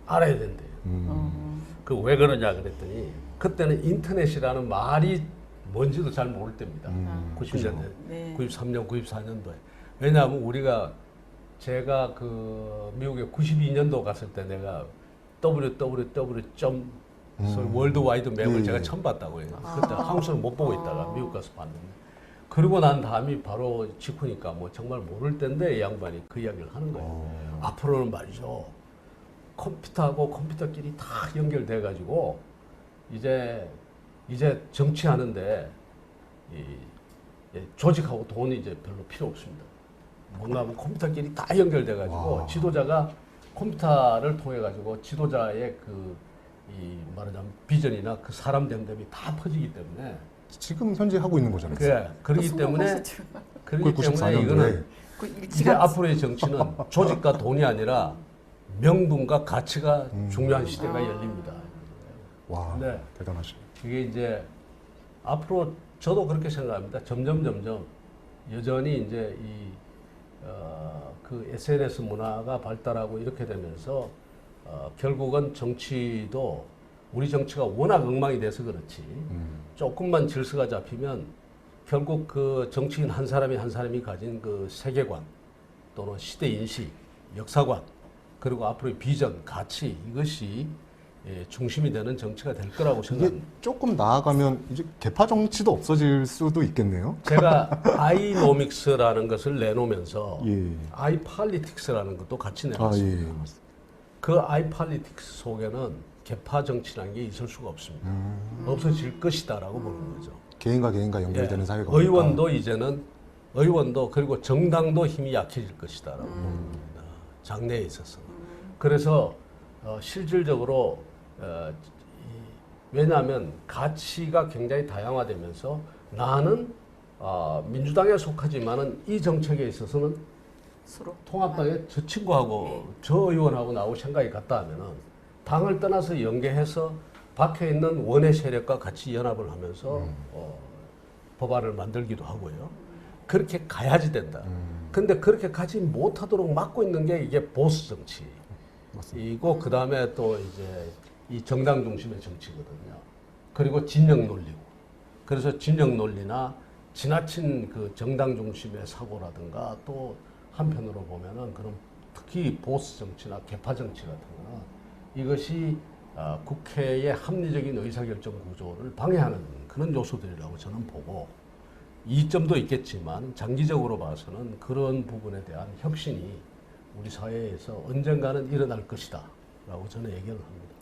알아야 된대. 그 왜 그러냐 그랬더니 그때는 인터넷이라는 말이 뭔지도 잘 모를 때입니다. 90년대, 네. 93년, 94년도에. 왜냐하면 제가 그 미국에 92년도 갔을 때 내가 www. 월드와이드 맵을 제가 처음 봤다고 해요. 그때 한국서를 못 보고 있다가 미국 가서 봤는데. 그러고 난 다음이 바로 직후니까 뭐 정말 모를 때인데 이 양반이 그 이야기를 하는 거예요. 앞으로는 말이죠. 컴퓨터하고 컴퓨터끼리 다 연결돼 가지고 이제 정치하는데 조직하고 돈이 이제 별로 필요 없습니다. 뭔가 하면 컴퓨터끼리 다 연결돼 가지고 지도자가 컴퓨터를 통해 가지고 지도자의 이 말하자면 비전이나 그 사람 dem됨이 다 퍼지기 때문에 지금 현재 하고 있는 거잖아요. 그렇기 때문에 그렇기 때문에 94년도에 이거는 이제 앞으로의 정치는 조직과 돈이 아니라 명분과 가치가 중요한 시대가 열립니다. 와, 네. 대단하시네. 이게 이제 앞으로 저도 그렇게 생각합니다. 점점 여전히 이제 그 SNS 문화가 발달하고 이렇게 되면서 결국은 정치도 우리 정치가 워낙 엉망이 돼서 그렇지 조금만 질서가 잡히면 결국 그 정치인 한 사람이 가진 그 세계관 또는 시대 인식, 역사관 그리고 앞으로의 비전, 가치 이것이 중심이 되는 정치가 될 거라고 이게 생각합니다. 조금 나아가면 이제 개파 정치도 없어질 수도 있겠네요. 제가 아이노믹스라는 것을 내놓으면서 예. 아이팔리틱스라는 것도 같이 아, 내놨습니다. 예. 맞습니다. 그 아이팔리틱스 속에는 개파 정치라는 게 있을 수가 없습니다. 없어질 것이다라고 보는 거죠. 개인과 연결되는 예. 사회가 의원도 이제는 의원도 그리고 정당도 힘이 약해질 것이다라고 보는 겁니다. 장래에 있어서는. 그래서 실질적으로 왜냐하면 가치가 굉장히 다양화되면서 나는 민주당에 속하지만은 이 정책에 있어서는 서로 통합당의 저 친구하고 저 의원하고 나하고 생각이 같다 하면은 당을 떠나서 연계해서 박혀 있는 원외 세력과 같이 연합을 하면서 법안을 만들기도 하고요. 그렇게 가야지 된다. 근데 그렇게 가지 못하도록 막고 있는 게 이게 보수 정치. 이고 그 다음에 또 이제 이 정당 중심의 정치거든요. 그리고 진영 논리고. 그래서 진영 논리나 지나친 그 정당 중심의 사고라든가 또 한편으로 보면은 그런 특히 보수 정치나 개파 정치 같은 거는 이것이 국회의 합리적인 의사결정 구조를 방해하는 그런 요소들이라고 저는 보고 이점도 있겠지만 장기적으로 봐서는 그런 부분에 대한 혁신이 우리 사회에서 언젠가는 일어날 것이다 라고 저는 얘기를 합니다.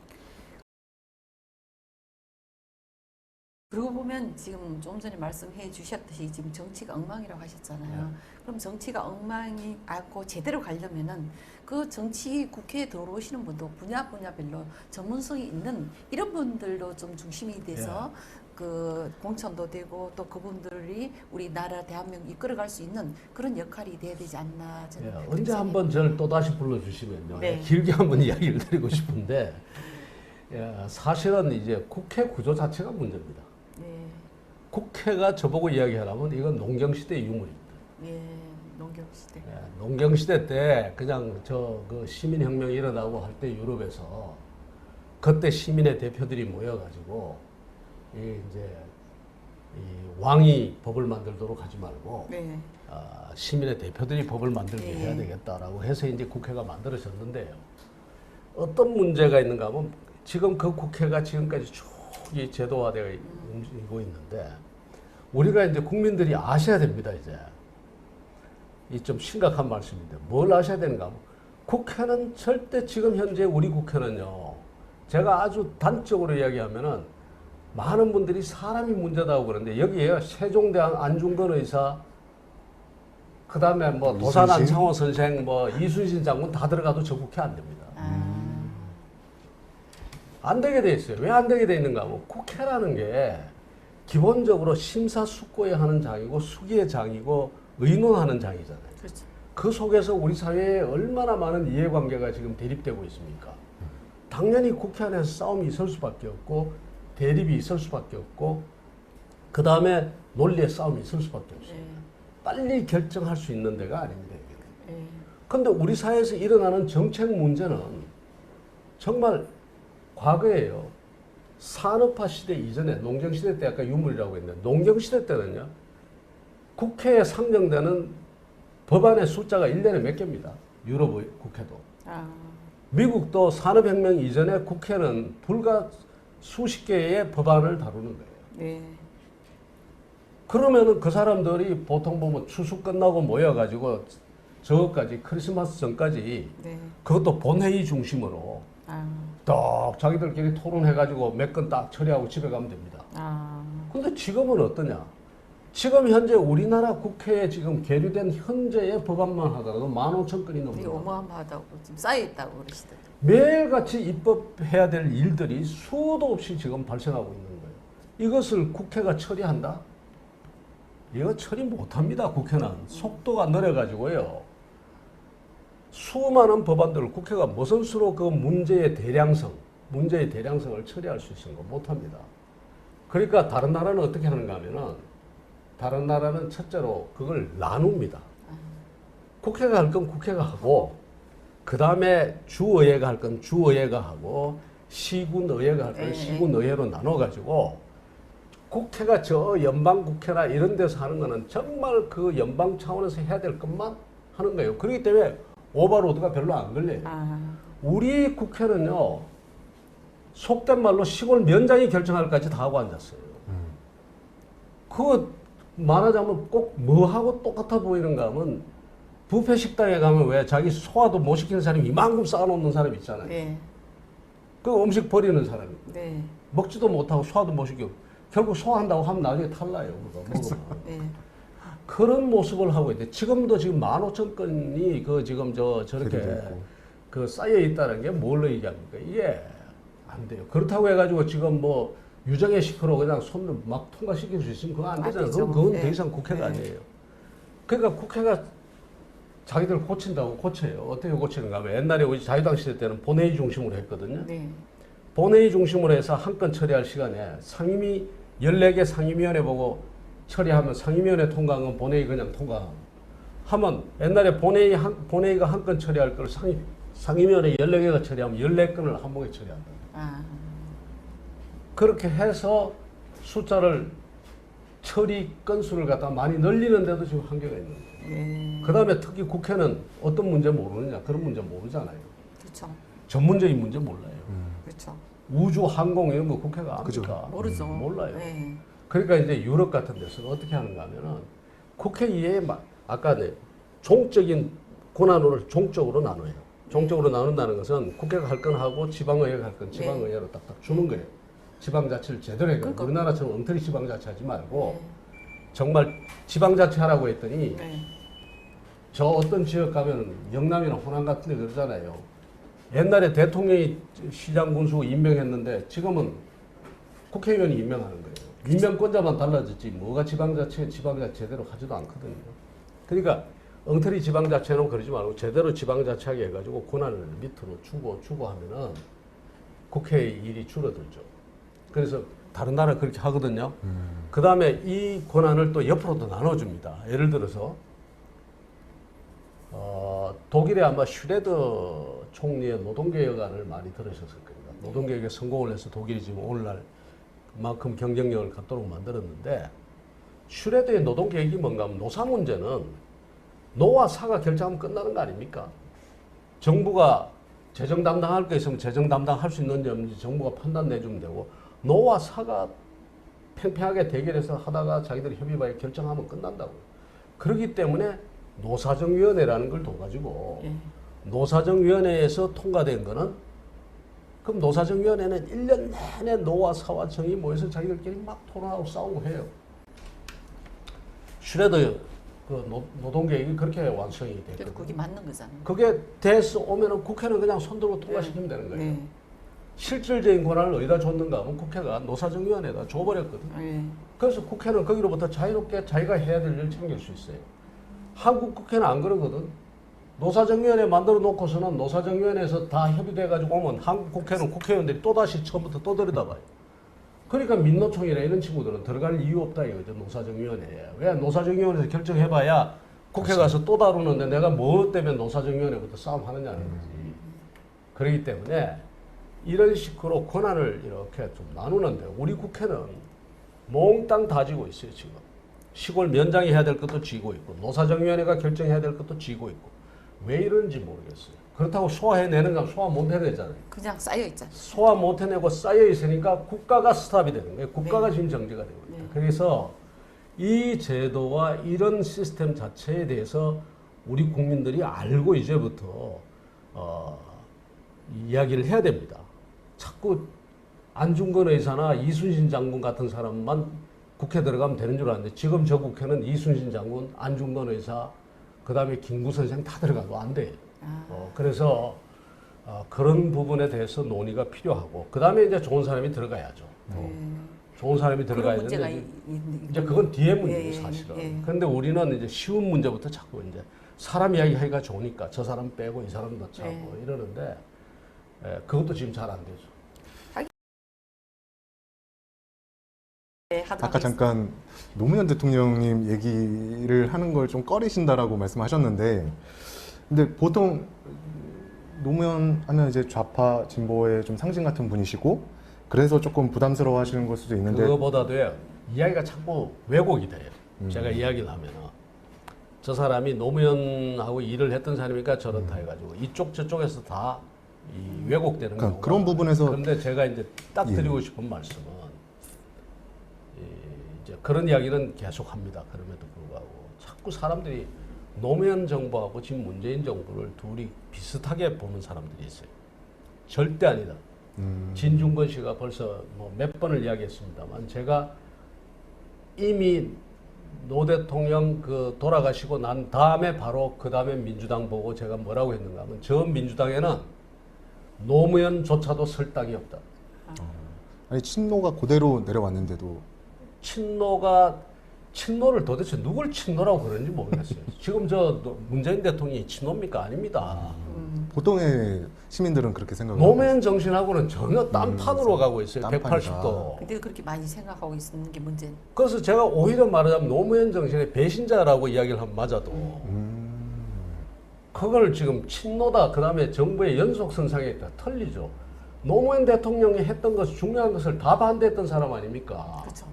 그러고 보면 지금 좀 전에 말씀해 주셨듯이 지금 정치가 엉망이라고 하셨잖아요. 그럼 정치가 엉망이 않고 제대로 가려면은 그 정치 국회에 들어오시는 분도 분야별로 전문성이 있는 이런 분들도 좀 중심이 돼서 그 공천도 되고 또 그분들이 우리나라 대한민국 이끌어갈 수 있는 그런 역할이 돼야 되지 않나 저는 그렇게 언제 생각해요. 한번 저를 또 다시 불러주시면요. 네. 길게 한번 이야기를 드리고 싶은데 사실은 이제 국회 구조 자체가 문제입니다. 네, 국회가 저보고 이야기하라면 이건 농경시대 유물입니다. 네, 농경시대. 농경시대 때 그냥 그 시민혁명이 일어나고 할 때 유럽에서 그때 시민의 대표들이 모여가지고 이제 이 왕이 법을 만들도록 하지 말고 네, 시민의 대표들이 법을 만들게 네. 해야 되겠다라고 해서 이제 국회가 만들어졌는데요. 어떤 문제가 있는가 하면 지금 그 국회가 지금까지 쭉 이 제도화되어 움직이고 있는데 우리가 이제 국민들이 아셔야 됩니다. 이제 이 좀 심각한 말씀인데 뭘 아셔야 되는가 하면 국회는 절대 지금 현재 우리 국회는요. 제가 아주 단적으로 이야기하면은 많은 분들이 사람이 문제다고 그러는데 여기에 세종대왕 안중근 의사 그다음에 뭐 도산 안창호 선생 뭐 이순신 장군 다 들어가도 저 국회 안 됩니다. 안 되게 돼 있어요. 왜 안 되게 돼 있는가 하면 국회라는 게 기본적으로 심사숙고해야 하는 장이고 수기의 장이고 의논하는 장이잖아요. 그렇죠. 그 속에서 우리 사회에 얼마나 많은 이해관계가 지금 대립되고 있습니까? 당연히 국회 안에서 싸움이 있을 수밖에 없고 대립이 있을 수밖에 없고 그 다음에 논리의 싸움이 있을 수밖에 없어요. 네, 빨리 결정할 수 있는 데가 아닙니다. 네, 그런데 우리 사회에서 일어나는 정책 문제는 정말 과거에요. 산업화 시대 이전에 농경시대 때 아까 유물이라고 했는데 농경시대 때는요. 국회에 상정되는 법안의 숫자가 1년에 몇 개입니다. 유럽 국회도. 미국도 산업혁명 이전에 국회는 불과 수십 개의 법안을 다루는 거예요. 네, 그러면은 그 사람들이 보통 보면 추수 끝나고 모여가지고 저까지 크리스마스 전까지 네. 그것도 본회의 중심으로 딱 자기들끼리 토론해가지고 몇 건 딱 처리하고 집에 가면 됩니다. 근데 지금은 어떠냐? 지금 현재 우리나라 국회에 지금 계류된 현재의 법안만 하더라도 15,000건이 이게 넘습니다. 어마어마하다고 지금 쌓여 있다고 그러시더라고요. 매일같이 입법해야 될 일들이 수도 없이 지금 발생하고 있는 거예요. 이것을 국회가 처리한다? 이거 처리 못합니다. 국회는 속도가 느려가지고요. 수많은 법안들을 국회가 무슨 수로 그 문제의 대량성을 처리할 수 있는 거 못합니다. 그러니까 다른 나라는 어떻게 하는가 하면은 다른 나라는 첫째로 그걸 나눕니다. 국회가 할 건 국회가 하고 그 다음에 주의회가 할 건 주의회가 하고 시군의회가 할 건 시군의회로 나눠가지고 국회가 저 연방국회나 이런 데서 하는 거는 정말 그 연방 차원에서 해야 될 것만 하는 거예요. 그렇기 때문에 오버로드가 별로 안 걸려요. 우리 국회는요, 속된 말로 시골 면장이 결정할 까지 다 하고 앉았어요. 그거 말하자면 꼭 뭐하고 똑같아 보이는가 하면 뷔페 식당에 가면 왜 자기 소화도 못 시키는 사람이 이만큼 쌓아놓는 사람 있잖아요. 네. 그 음식 버리는 사람이. 네. 먹지도 못하고 소화도 못 시키고 결국 소화한다고 하면 나중에 탈나요. 그거 네. 그런 모습을 하고 있는데 지금도 지금 15,000건이 그 지금 저렇게 그 쌓여 있다는 게 뭘로 얘기합니까? 이게 안 돼요. 그렇다고 해가지고 지금 뭐 유정의 10% 그냥 손으로 막 통과시킬 수 있으면 그거 안 되잖아요. 그건 더 이상 국회가 아니에요. 그러니까 국회가 자기들 고친다고 고쳐요. 어떻게 고치는가 하면 옛날에 우리 자유당 시대 때는 본회의 중심으로 했거든요. 네. 본회의 중심으로 해서 한 건 처리할 시간에 상임위 14개 상임위원회 보고 처리하면 상임위원회 통과한 건 본회의 그냥 통과하면 옛날에 본회의가 한 건 처리할 걸 상임위원회 14개가 처리하면 14건을 한 번에 처리한다. 그렇게 해서 숫자를 처리 건수를 갖다 많이 늘리는데도 지금 한계가 있는 거예요. 그 다음에 특히 국회는 어떤 문제 모르느냐 그런 문제 모르잖아요. 그렇죠. 전문적인 문제 몰라요. 그렇죠. 우주, 항공 이런 거 국회가 압니까? 모르죠. 몰라요. 네. 그러니까 이제 유럽 같은 데서는 어떻게 하는가 하면은 국회 이외에 아까 종적인 권한을 종적으로 나눠요. 종적으로 나눈다는 것은 국회가 할 건 하고 지방의회가 할 건 지방의회로 딱딱 주는 거예요. 지방자치를 제대로 해요. 그러니까. 우리나라처럼 엉터리 지방자치 하지 말고 정말 지방자치 하라고 했더니 저 어떤 지역 가면 영남이나 호남 같은 데 그러잖아요. 옛날에 대통령이 시장 군수 임명했는데 지금은 국회의원이 임명하는 거예요. 임명권자만 달라졌지 뭐가 지방자치 제대로 하지도 않거든요. 그러니까 엉터리 지방자치는 그러지 말고 제대로 지방자치하게 해가지고 권한을 밑으로 주고 하면은 국회의 일이 줄어들죠. 그래서 다른 나라 그렇게 하거든요. 그 다음에 이 권한을 또 옆으로도 나눠줍니다. 예를 들어서 독일의 아마 슈레더 총리의 노동개혁안을 많이 들으셨을 겁니다. 노동개혁에 성공을 해서 독일이 지금 오늘날 그만큼 경쟁력을 갖도록 만들었는데 슈레더의 노동개혁이 뭔가 하면 노사 문제는 노와 사가 결정하면 끝나는 거 아닙니까? 정부가 재정 담당할 거 있으면 재정 담당할 수 있는지 없는지 정부가 판단 내주면 되고 노와 사가 팽팽하게 대결해서 하다가 자기들이 협의하에 결정하면 끝난다고요. 그렇기 때문에 노사정위원회라는 걸 둬가지고 노사정위원회에서 통과된 거는 그럼 노사정위원회는 1년 내내 노와 사와 정이 모여서 자기들끼리 막 토론하고 싸우고 해요. 슈레더 그 노동계획이 그렇게 완성이 됐거든요. 그래도 그게 맞는 거잖아요. 그게 돼서 오면은 국회는 그냥 손들고 통과시키면 되는 거예요. 실질적인 권한을 어디다 줬는가 하면 국회가 노사정위원회에다 줘버렸거든요. 그래서 국회는 거기로부터 자유롭게 자기가 해야 될 일을 챙길 수 있어요. 한국 국회는 안 그러거든. 노사정위원회 만들어 놓고서는 노사정위원회에서 다 협의돼가지고 오면 한국 국회는 국회의원들이 또다시 처음부터 또 들여다봐요. 그러니까 민노총이나 이런 친구들은 들어갈 이유 없다 이거죠. 노사정위원회에. 왜 노사정위원회에서 결정해봐야 국회 가서 또 다루는데 내가 뭐 때문에 노사정위원회부터 싸움하느냐는 거지. 그렇기 때문에 이런 식으로 권한을 이렇게 좀 나누는데 우리 국회는 몽땅 다 지고 있어요 지금. 시골 면장이 해야 될 것도 쥐고 있고 노사정위원회가 결정해야 될 것도 쥐고 있고 왜 이런지 모르겠어요. 그렇다고 소화해내는 건 소화 못 해내잖아요. 그냥 쌓여 있잖아요. 소화 못 해내고 쌓여 있으니까 국가가 스탑이 되는 거예요. 국가가 지금 정지가 되고 있다. 그래서 이 제도와 이런 시스템 자체에 대해서 우리 국민들이 알고 이제부터 이야기를 해야 됩니다. 자꾸 안중근 의사나 이순신 장군 같은 사람만 국회 들어가면 되는 줄 알았는데 지금 저 국회는 이순신 장군, 안중근 의사, 그 다음에 김구 선생 다 들어가도 안 돼요. 그래서 그런 부분에 대해서 논의가 필요하고 그 다음에 이제 좋은 사람이 들어가야죠. 좋은 사람이 들어가야 그런 문제가 되는데 이제 그건 뒤에 문제죠 사실은. 그런데 우리는 이제 쉬운 문제부터 자꾸 이제 사람 이야기하기가 좋으니까 저 사람 빼고 이 사람 넣자고 이러는데 그것도 지금 잘 안 되죠. 아까 잠깐 노무현 대통령님 얘기를 하는 걸 좀 꺼리신다라고 말씀하셨는데, 근데 보통 노무현 하면 이제 좌파 진보의 좀 상징 같은 분이시고, 그래서 조금 부담스러워하시는 걸 수도 있는데, 그거보다도요 이야기가 자꾸 왜곡이 돼요. 제가 이야기를 하면은 저 사람이 노무현하고 일을 했던 사람이니까 저렇다 해가지고 이쪽 저쪽에서 다 이 왜곡되는 그러니까 경우가 그런 부분에서 그런데 제가 이제 딱 드리고 싶은 말씀은 이제 그런 이야기는 계속 합니다. 그럼에도 불구하고 자꾸 사람들이 노무현 정부하고 지금 문재인 정부를 둘이 비슷하게 보는 사람들이 있어요. 절대 아니다. 진중권 씨가 벌써 뭐 몇 번을 이야기했습니다만 제가 이미 노 대통령 그 돌아가시고 난 다음에 바로 그 다음에 민주당 보고 제가 뭐라고 했는가 하면 저 민주당에는 노무현조차도 설 땅이 없다. 아니 친노가 그대로 내려왔는데도 친노를 도대체 누굴 친노라고 그러는지 모르겠어요. 지금 저 문재인 대통령이 친노입니까? 아닙니다. 보통의 시민들은 그렇게 생각을 하고 노무현 정신하고는 전혀 딴판으로 가고 있어요. 딴판이다. 180도. 근데 그렇게 많이 생각하고 있는 게 문제. 그래서 제가 오히려 말하자면 노무현 정신의 배신자라고 이야기를 하면 맞아도 그걸 지금 친노다 그 다음에 정부의 연속선상에 있다 틀리죠. 노무현 대통령이 했던 것 중요한 것을 다 반대했던 사람 아닙니까? 그렇죠.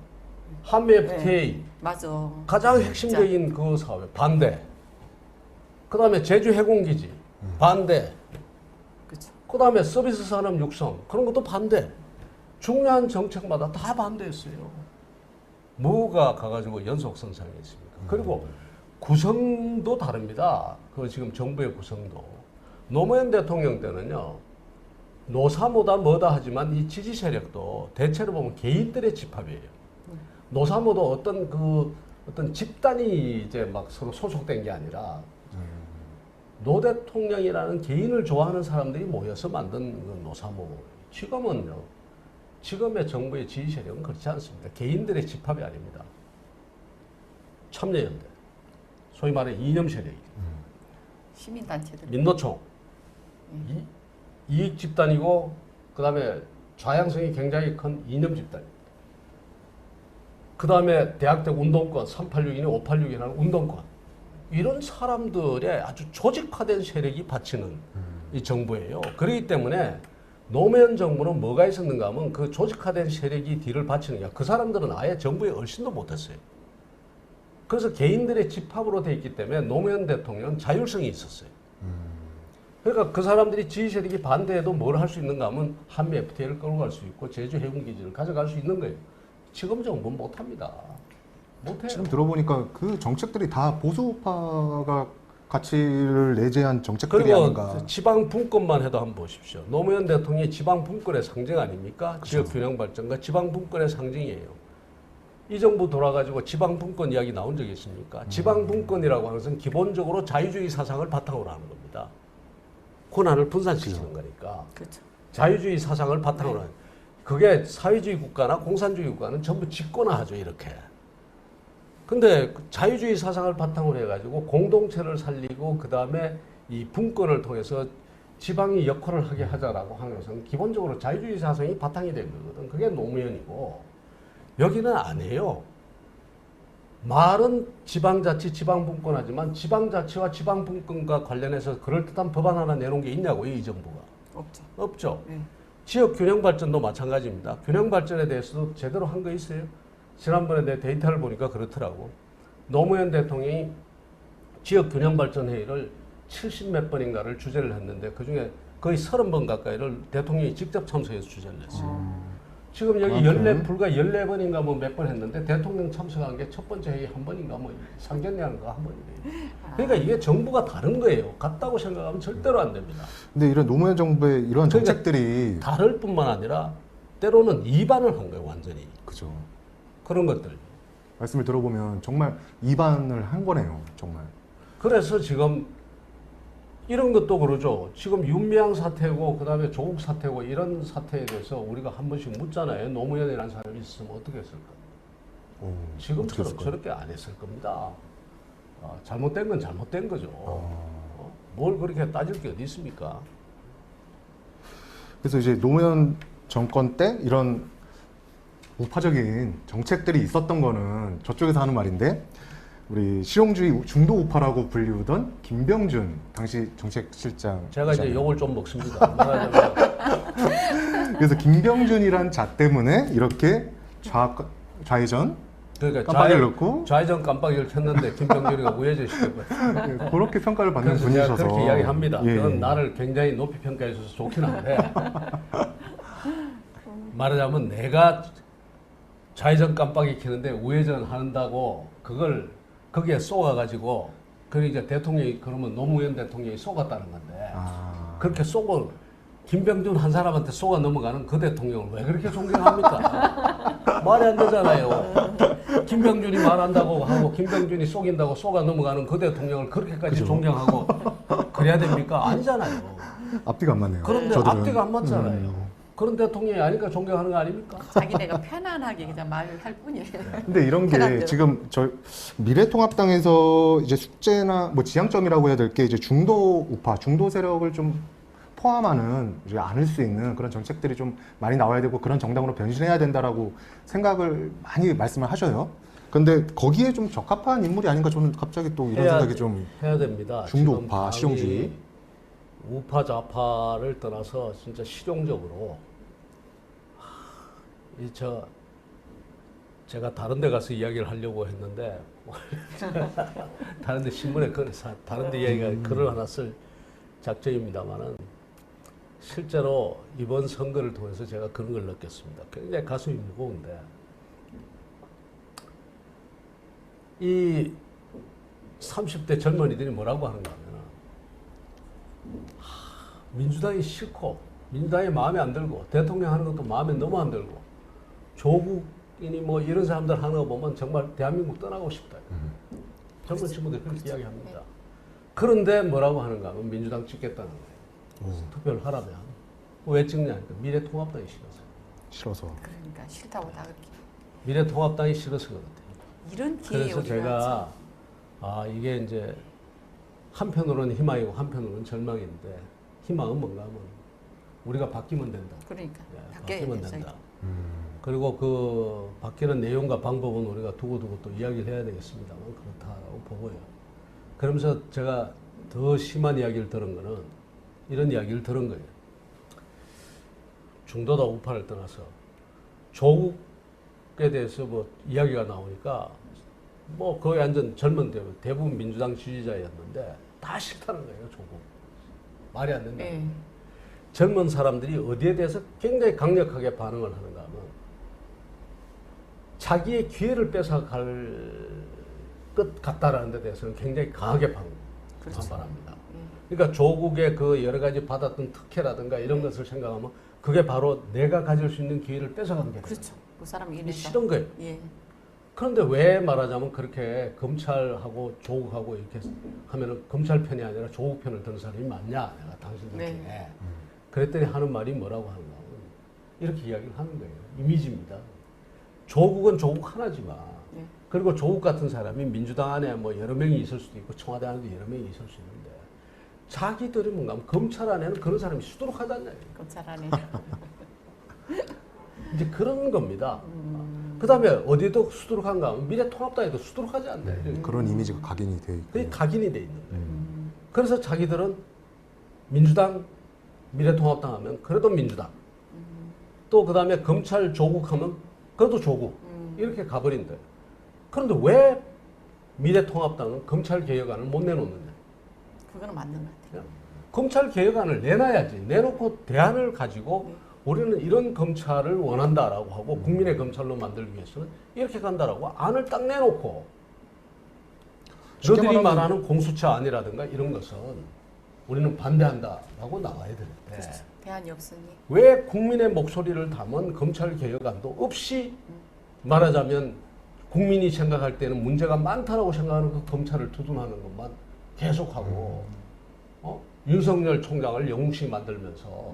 한미 FTA 맞아. 가장 핵심적인 그 사업 반대. 그 다음에 제주 해군기지 반대. 그렇죠. 그 다음에 서비스 산업 육성 그런 것도 반대. 중요한 정책마다 다 반대했어요. 뭐가 가가지고 연속선상에 있습니까? 그리고 구성도 다릅니다. 그 지금 정부의 구성도. 노무현 대통령 때는요. 노사모다 뭐다 하지만 이 지지 세력도 대체로 보면 개인들의 집합이에요. 노사모도 어떤 집단이 이제 막 서로 소속된 게 아니라 노 대통령이라는 개인을 좋아하는 사람들이 모여서 만든 그 노사모. 지금은요. 지금의 정부의 지지 세력은 그렇지 않습니다. 개인들의 집합이 아닙니다. 참여연대. 소위 말해 이념 세력이. 시민단체들. 민노총. 이익 집단이고 그 다음에 좌양성이 굉장히 큰 이념 집단입니다. 그 다음에 대학대 운동권, 386이나 586이라는 운동권. 이런 사람들의 아주 조직화된 세력이 바치는 이 정부예요. 그렇기 때문에 노무현 정부는 뭐가 있었는가 하면 그 조직화된 세력이 뒤를 바치는 게 그 사람들은 아예 정부에 얼씬도 못했어요. 그래서 개인들의 집합으로 돼 있기 때문에 노무현 대통령은 자율성이 있었어요. 그러니까 그 사람들이 지지 세력이 반대해도 뭘 할 수 있는가 하면 한미 FTA를 끌고 갈 수 있고 제주 해군기지를 가져갈 수 있는 거예요. 지금 정부는 못합니다. 못해요. 지금 들어보니까 그 정책들이 다 보수파가 가치를 내재한 정책들이 그리고 아닌가. 지방 분권만 해도 한번 보십시오. 노무현 대통령이 지방 분권의 상징 아닙니까? 그렇죠. 지역 균형 발전과 지방 분권의 상징이에요. 이 정부 돌아가지고 지방 분권 이야기 나온 적이 있습니까? 지방 분권이라고 하는 것은 기본적으로 자유주의 사상을 바탕으로 하는 겁니다. 권한을 분산시키는 거니까. 그렇죠. 자유주의 사상을 바탕으로 하는. 그게 사회주의 국가나 공산주의 국가는 전부 집권화하죠, 이렇게. 근데 자유주의 사상을 바탕으로 해가지고 공동체를 살리고 그 다음에 이 분권을 통해서 지방이 역할을 하게 하자라고 하는 것은 기본적으로 자유주의 사상이 바탕이 된 거거든. 그게 노무현이고 여기는 안 해요. 말은 지방자치, 지방분권하지만 지방자치와 지방분권과 관련해서 그럴듯한 법안 하나 내놓은 게 있냐고요, 이 정부가. 없죠. 없죠. 네. 지역 균형 발전도 마찬가지입니다. 균형 발전에 대해서도 제대로 한 거 있어요? 지난번에 내 데이터를 보니까 그렇더라고. 노무현 대통령이 지역 균형 발전 회의를 70몇 번인가를 주재를 했는데 그중에 거의 30번 가까이를 대통령이 직접 참석해서 주재를 했어요. 지금 여기 불과 14번인가 뭐 몇 번 했는데 대통령 참석한 게 첫 번째 회의 한 번인가 뭐 상견례하는 거 한 번이래요. 그러니까 이게 정부가 다른 거예요. 같다고 생각하면 절대로 안 됩니다. 근데 이런 노무현 정부의 이런 그러니까 정책들이 다를 뿐만 아니라 때로는 이반을 한 거예요, 완전히. 그죠. 그런 것들. 말씀을 들어보면 정말 이반을 한 거네요, 정말. 그래서 지금 이런 것도 그러죠. 지금 윤미향 사태고 그다음에 조국 사태고 이런 사태에 대해서 우리가 한 번씩 묻잖아요. 노무현이라는 사람이 있으면 어떻게 했을까? 어떻게 지금처럼 했을까요? 저렇게 안 했을 겁니다. 잘못된 건 잘못된 거죠. 뭘 그렇게 따질 게 어디 있습니까? 그래서 이제 노무현 정권 때 이런 우파적인 정책들이 있었던 거는 저쪽에서 하는 말인데 우리 실용주의 중도 우파라고 불리우던 김병준 당시 정책실장 제가 이제 욕을 좀 먹습니다. 말하자면 그래서 김병준이란 자 때문에 이렇게 좌회전 그러니까 깜빡이를 넣고 좌회전 깜빡이를 켰는데 김병준이가 우회전 시켰거든요. 그렇게 평가를 받는 그래서 제가 분이셔서 그렇게 이야기합니다. 예, 그건 예. 나를 굉장히 높이 평가해 줘서 좋긴 한데 말하자면 내가 좌회전 깜빡이 켜는데 우회전 한다고 그걸 거기에 쏘아가지고 그러니까 대통령이 그러면 노무현 대통령이 쏘았다는 건데 그렇게 쏘고 김병준 한 사람한테 쏘아 넘어가는 그 대통령을 왜 그렇게 존경합니까? 말이 안 되잖아요. 김병준이 말한다고 하고 김병준이 속인다고 쏘아 넘어가는 그 대통령을 그렇게까지 그죠. 존경하고 그래야 됩니까? 아니잖아요. 앞뒤가 안 맞네요. 그런데 저들은. 앞뒤가 안 맞잖아요. 그런 대통령이 아니까 존경하는 거 아닙니까? 자기네가 편안하게 그냥 말을 할 뿐이에요. 근데 이런 게 편한 대로. 지금 저 미래통합당에서 이제 숙제나 뭐 지향점이라고 해야 될 게 이제 중도 우파, 중도 세력을 좀 포함하는 이제 안을 수 있는 그런 정책들이 좀 많이 나와야 되고 그런 정당으로 변신해야 된다라고 생각을 많이 말씀을 하셔요. 근데 거기에 좀 적합한 인물이 아닌가 저는 갑자기 또 이런 생각이 좀 해야 됩니다. 중도 지금 우파, 당이 실용주의. 우파 좌파를 떠나서 진짜 실용적으로 제가 다른 데 가서 이야기를 하려고 했는데 다른 데 신문에 다른 데 이야기가 글을 하나 쓸 작정입니다만은 실제로 이번 선거를 통해서 제가 그런 걸 느꼈습니다. 굉장히 가슴이 무거운데 이 30대 젊은이들이 뭐라고 하는가 하면 민주당이 싫고 민주당이 마음에 안 들고 대통령 하는 것도 마음에 너무 안 들고 조국이니 뭐 이런 사람들 하는 거 보면 정말 대한민국 떠나고 싶다. 젊은 친구들 그렇게 이야기합니다. 그런데 뭐라고 하는가 하면 민주당 찍겠다는 거예요. 투표를 하라면. 왜 찍냐니까 미래통합당이 싫어서. 그러니까 싫다고 다 그렇게. 미래통합당이 싫어서 그렇대요. 이런 기회에 그래서 우리가 제가 이게 이제 한편으로는 희망이고 한편으로는 절망인데 희망은 뭔가 하면 우리가 바뀌면 된다. 그러니까 예, 바뀌어야 바뀌면 돼, 된다. 그리고 그 바뀌는 내용과 방법은 우리가 두고두고 또 이야기를 해야 되겠습니다만 그렇다라고 보고요. 그러면서 제가 더 심한 이야기를 들은 거는 이런 이야기를 들은 거예요. 중도다 우파를 떠나서 조국에 대해서 뭐 이야기가 나오니까 뭐 거의 완전 젊은 대부분 민주당 지지자였는데 다 싫다는 거예요, 조국. 말이 안 된다. 예. 젊은 사람들이 어디에 대해서 굉장히 강력하게 반응을 하는가 하면 자기의 기회를 뺏어갈 것 같다라는 데 대해서는 굉장히 강하게 반발합니다. 그러니까 조국의 그 여러 가지 받았던 특혜라든가 이런 것을 생각하면 그게 바로 내가 가질 수 있는 기회를 뺏어간 게 그렇죠. 그 사람이 이게 이래서. 싫은 거예요. 예. 그런데 왜 말하자면 그렇게 검찰하고 조국하고 이렇게 하면은 검찰 편이 아니라 조국 편을 드는 사람이 많냐? 내가 당신들 중에. 네. 그랬더니 하는 말이 뭐라고 하는가 하면 이렇게 이야기를 하는 거예요. 이미지입니다. 조국은 조국 하나지만 네. 그리고 조국 같은 사람이 민주당 안에 뭐 여러 명이 있을 수도 있고 청와대 안에도 여러 명이 있을 수 있는데 자기들이 뭔가 하면 검찰 안에는 그런 사람이 수두룩하잖아요. 검찰 안에. 이제 그런 겁니다. 그 다음에 어디에도 수두룩한가 하면 미래통합당에도 수두룩하지 않나요? 그런 이미지가 각인이 돼 있고. 그게 각인이 돼 있는 거예요. 그래서 자기들은 민주당, 미래통합당 하면 그래도 민주당. 또 그 다음에 검찰 조국 하면 그래도 조국. 이렇게 가버린다. 그런데 왜 미래통합당은 검찰 개혁안을 못 내놓느냐? 그거는 맞는 것 같아요. 검찰 개혁안을 내놔야지. 내놓고 대안을 가지고 우리는 이런 검찰을 원한다라고 하고 국민의 검찰로 만들기 위해서는 이렇게 간다라고 안을 딱 내놓고 쉽게 너희들이 말하면- 말하는 공수처 안이라든가 이런 것은 우리는 반대한다라고 나와야 되는데 그렇죠. 대안이 없으니. 왜 국민의 목소리를 담은 검찰 개혁안도 없이 말하자면 국민이 생각할 때는 문제가 많다라고 생각하는 그 검찰을 두둔하는 것만 계속하고 윤석열 총장을 영웅시 만들면서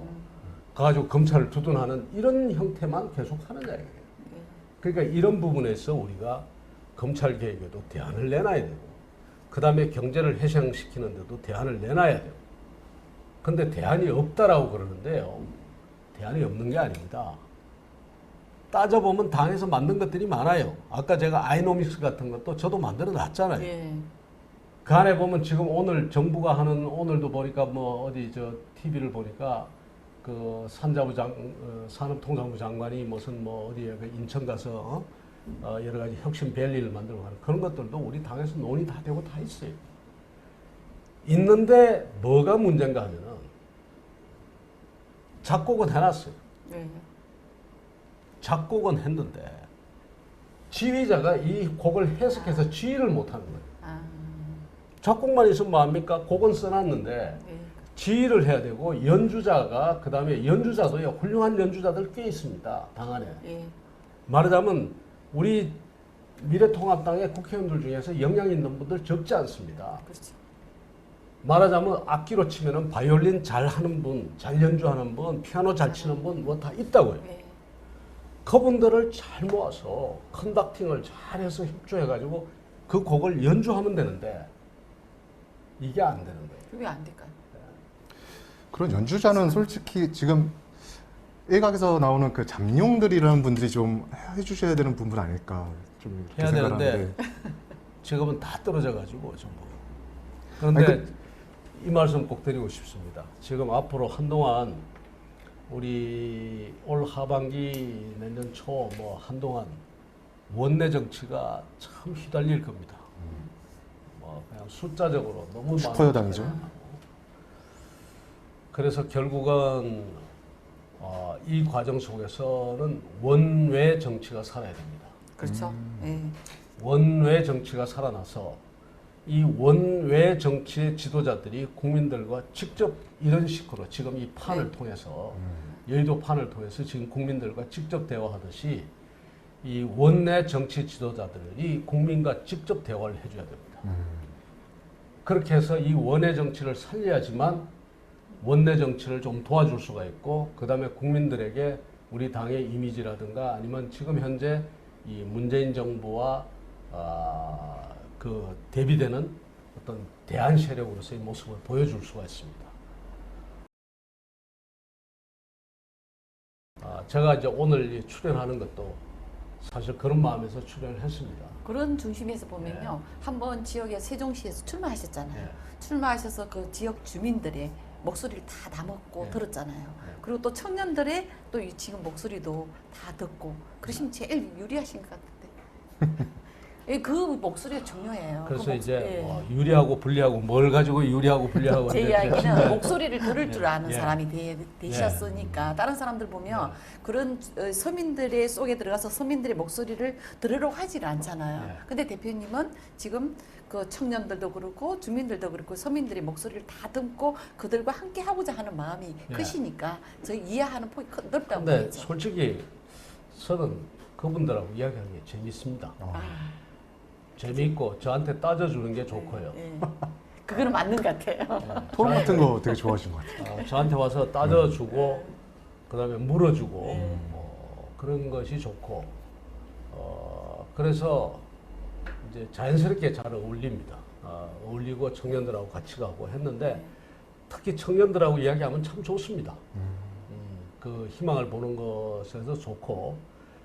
가지고 검찰을 두둔하는 이런 형태만 계속하는 이야기예요. 그러니까 이런 부분에서 우리가 검찰 개혁에도 대안을 내놔야 되고, 그 다음에 경제를 해상시키는데도 대안을 내놔야 돼요. 근데 대안이 없다라고 그러는데요. 대안이 없는 게 아닙니다. 따져보면 당에서 만든 것들이 많아요. 아까 제가 아이노믹스 같은 것도 저도 만들어 놨잖아요. 예. 그 안에 보면 지금 오늘 정부가 하는, 오늘도 보니까 뭐 어디 저 TV를 보니까 그 산업통상부 장관이 무슨 뭐 어디에 그 인천 가서 여러 가지 혁신 밸리를 만들고 하는 그런 것들도 우리 당에서 논의 다 되고 다 있어요. 있는데 뭐가 문제인가 하면은 작곡은 해놨어요. 예. 작곡은 했는데 지휘자가 이 곡을 해석해서 지휘를 못하는 거예요. 아, 작곡만 있으면 뭐합니까? 곡은 써놨는데 예. 지휘를 해야 되고 연주자가 그 다음에 연주자도요 훌륭한 연주자들 꽤 있습니다. 당 안에. 예. 말하자면 우리 미래통합당의 국회의원들 중에서 역량 있는 분들 적지 않습니다. 그렇죠. 말하자면 악기로 치면은 바이올린 잘 하는 분, 잘 연주하는 분, 피아노 잘 치는 분 뭐 다 있다고요. 예. 그분들을 잘 모아서 컨덕팅을 잘해서 협조해가지고 그 곡을 연주하면 되는데 이게 안 되는 거예요. 그게 안 될까요? 그런 연주자는 솔직히 지금 일각에서 나오는 그 잠룡들이라는 분들이 좀 해주셔야 되는 부분 아닐까 좀 이렇게 해야 생각하는데. 되는데 지금은 다 떨어져가지고 전부. 그런데 아니, 이 말씀 꼭 드리고 싶습니다. 지금 앞으로 한동안 우리 올 하반기 내년 초 뭐 한동안 원내 정치가 참 휘달릴 겁니다. 뭐 그냥 숫자적으로 너무 슈퍼 여당이죠. 그래서 결국은 이 과정 속에서는 원외 정치가 살아야 됩니다. 그렇죠. 예. 원외 정치가 살아나서 이 원외 정치의 지도자들이 국민들과 직접 이런 식으로 지금 이 판을 통해서 여의도 판을 통해서 지금 국민들과 직접 대화하듯이 이 원내 정치 지도자들이 국민과 직접 대화를 해줘야 됩니다. 그렇게 해서 이 원외 정치를 살려야지만 원내 정치를 좀 도와줄 수가 있고, 그 다음에 국민들에게 우리 당의 이미지라든가 아니면 지금 현재 이 문재인 정부와 그 대비되는 어떤 대안 세력으로서의 모습을 보여줄 수가 있습니다. 제가 이제 오늘 출연하는 것도 사실 그런 마음에서 출연을 했습니다. 그런 중심에서 보면요. 한번 지역에 세종시에서 출마하셨잖아요. 네. 출마하셔서 그 지역 주민들의 목소리를 다 담았고 네. 들었잖아요. 그리고 또 청년들의 또 이 지금 목소리도 다 듣고 그러시면 제일 유리하신 것 같은데. 예, 그 목소리가 중요해요. 그래서 그 이제 뭐 유리하고 불리하고 뭘 가지고 유리하고 불리하고 제 이제 이야기는 목소리를 들을 줄 아는 예. 사람이 되셨으니까 다른 사람들 보면 그런 서민들의 속에 들어가서 서민들의 목소리를 들으려고 하지는 않잖아요. 예. 근데 대표님은 지금 그 청년들도 그렇고 주민들도 그렇고 서민들의 목소리를 다 듣고 그들과 함께 하고자 하는 마음이 예. 크시니까 저희 이해하는 폭이 넓다고 근데 보이죠. 솔직히 저는 그분들하고 이야기하는 게 재밌습니다. 재미있고 저한테 따져주는 게 좋고요. 예. 그거는 맞는 것 같아요. 토론 같은 거 되게 좋아하시는 것 같아요. 저한테 와서 따져주고 그다음에 물어주고 그런 것이 좋고 그래서 이제 자연스럽게 잘 어울립니다. 어울리고 청년들하고 같이 가고 했는데 특히 청년들하고 이야기하면 참 좋습니다. 그 희망을 보는 것에서 좋고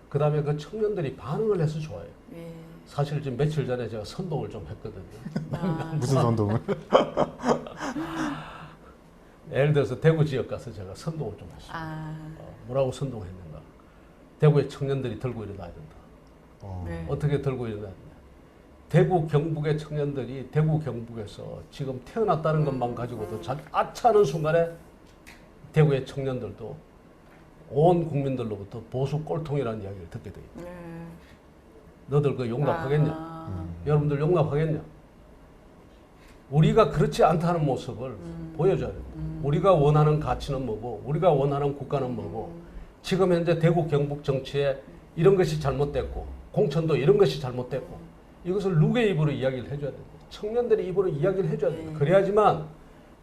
그 다음에 그 청년들이 반응을 해서 좋아요. 예. 사실 지금 며칠 전에 제가 선동을 좀 했거든요. 무슨 선동을? 예를 들어서 대구 지역 가서 제가 선동을 좀 했어요. 뭐라고 선동했는가? 대구의 청년들이 들고 일어나야 된다. 네. 어떻게 들고 일어나야 된다? 대구 경북의 청년들이 대구 경북에서 지금 태어났다는 것만 가지고도 아차하는 순간에 대구의 청년들도 온 국민들로부터 보수 꼴통이라는 이야기를 듣게 돼요. 너들 그 용납하겠냐? 여러분들 용납하겠냐? 우리가 그렇지 않다는 모습을 보여줘야 됩니다. 우리가 원하는 가치는 뭐고, 우리가 원하는 국가는 뭐고, 지금 현재 대구 경북 정치에 이런 것이 잘못됐고, 공천도 이런 것이 잘못됐고, 이것을 누구의 입으로 이야기를 해줘야 됩니다. 청년들의 입으로 이야기를 해줘야 됩니다. 그래야지만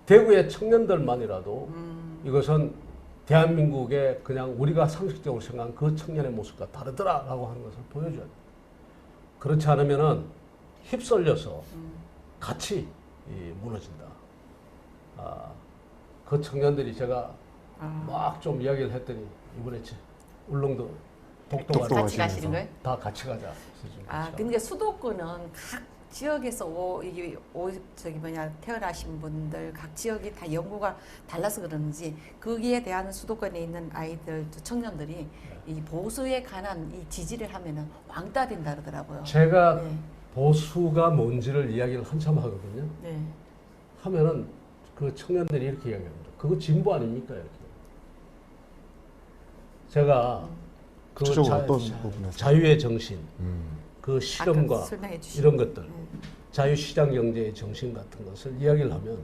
대구의 청년들만이라도 이것은 대한민국의 그냥 우리가 상식적으로 생각한 그 청년의 모습과 다르더라라고 하는 것을 보여줘야 돼. 그렇지 않으면은 휩쓸려서 같이 무너진다. 그 청년들이 제가 막 좀 이야기를 했더니 이번에 울릉도 독도가 같이 가시는 거예요? 다 같이 가자. 그러니까 수도권은 각 지역에서 태어나신 분들 각 지역이 다 연구가 달라서 그런지 거기에 대한 수도권에 있는 아이들 청년들이 이 보수에 관한 이 지지를 하면은 왕따 된다 그러더라고요. 제가 네. 보수가 뭔지를 이야기를 한참 하거든요. 네. 하면은 그 청년들이 이렇게 이야기합니다. 그거 진보 아닙니까? 이렇게. 제가 그 구체적으로 어떤 부분에서? 자유의 정신, 그 아까 실험과 설명해 주신 이런 것들, 자유시장 경제의 정신 같은 것을 이야기를 하면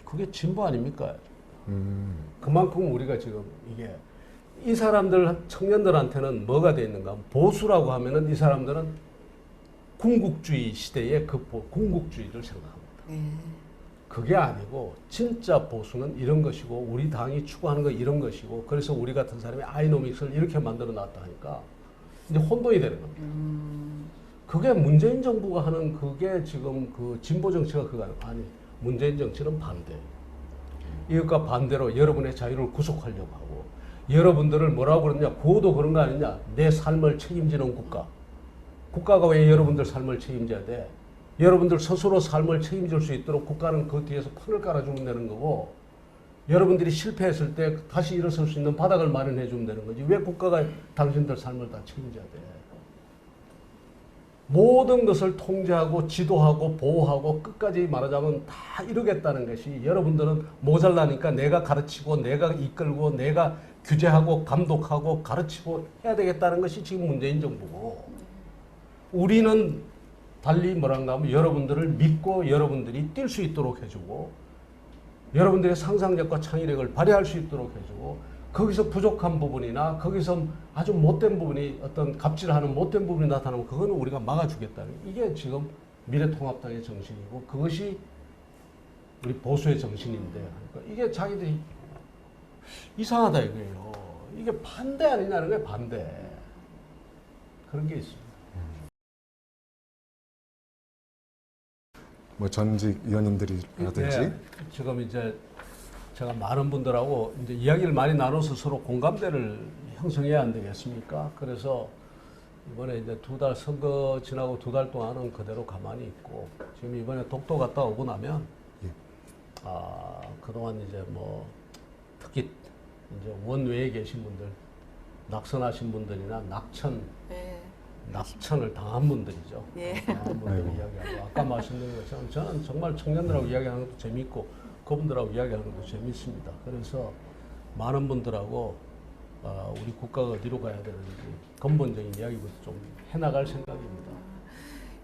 그게 진보 아닙니까? 그만큼 우리가 지금 이게 이 사람들 청년들한테는 뭐가 돼 있는가? 보수라고 하면은 이 사람들은 군국주의 시대의 군국주의를 생각합니다. 네. 그게 아니고 진짜 보수는 이런 것이고 우리 당이 추구하는 거 이런 것이고 그래서 우리 같은 사람이 아이노믹스를 이렇게 만들어 놨다 하니까 이제 혼돈이 되는 겁니다. 그게 문재인 정부가 하는 그게 지금 그 진보 정치가 그거 아니 문재인 정치는 반대. 이것과 반대로 여러분의 자유를 구속하려고 하고 여러분들을 뭐라고 그러냐 구호도 그런 거 아니냐 내 삶을 책임지는 국가. 국가가 왜 여러분들 삶을 책임져야 돼? 여러분들 스스로 삶을 책임질 수 있도록 국가는 그 뒤에서 판을 깔아주면 되는 거고 여러분들이 실패했을 때 다시 일어설 수 있는 바닥을 마련해 주면 되는 거지 왜 국가가 당신들 삶을 다 책임져야 돼? 모든 것을 통제하고 지도하고 보호하고 끝까지 말하자면 다 이루겠다는 것이 여러분들은 모자라니까 내가 가르치고 내가 이끌고 내가 규제하고 감독하고 가르치고 해야 되겠다는 것이 지금 문재인 정부고 우리는 달리 뭐란가 하면 여러분들을 믿고 여러분들이 뛸 수 있도록 해주고 여러분들의 상상력과 창의력을 발휘할 수 있도록 해주고 거기서 부족한 부분이나 거기서 아주 못된 부분이 어떤 갑질하는 못된 부분이 나타나면 그거는 우리가 막아주겠다는 이게 지금 미래통합당의 정신이고 그것이 우리 보수의 정신인데 그러니까 이게 자기들이 이상하다 이거예요. 이게 반대 아니냐는 게 반대. 그런 게 있습니다. 뭐 전직 위원님들이라든지 네, 지금 이제 제가 많은 분들하고 이제 이야기를 많이 나눠서 서로 공감대를 형성해야 안 되겠습니까? 그래서 이번에 이제 2달 선거 지나고 2달 동안은 그대로 가만히 있고 지금 이번에 독도 갔다 오고 나면 그동안 이제 뭐 특히 이제 원외에 계신 분들 낙선하신 분들이나 낙천을 당한 분들이죠. 예. 당한 분들 이야기하고 아까 말씀드린 것처럼 저는 정말 청년들하고 이야기하는 것도 재밌고 그분들하고 이야기하는 것도 재밌습니다. 그래서 많은 분들하고 우리 국가가 어디로 가야 되는지 근본적인 이야기부터 좀 해나갈 생각입니다.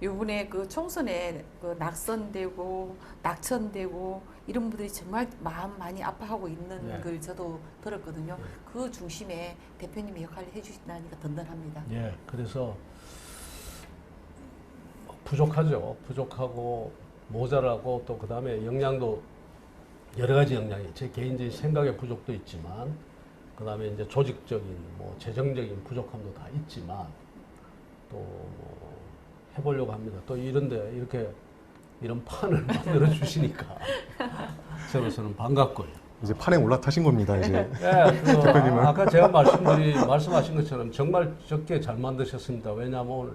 이번에 그 총선에 그 낙선되고 낙천되고 이런 분들이 정말 마음 많이 아파하고 있는 네. 걸 저도 들었거든요. 네. 그 중심에 대표님이 역할을 해주신다니까 든든합니다. 예, 그래서 부족하죠. 부족하고 모자라고 또 그 다음에 역량도 여러 가지 역량이 제 개인적인 생각의 부족도 있지만 그 다음에 이제 조직적인 뭐 재정적인 부족함도 다 있지만 또뭐 해보려고 합니다. 또 이런데 이런 판을 만들어 주시니까 저로서는 반갑고요. 이제 판에 올라타신 겁니다. 이제 예, 대표님은. 아까 제가 말씀하신 것처럼 정말 적게 잘 만드셨습니다. 왜냐하면 오늘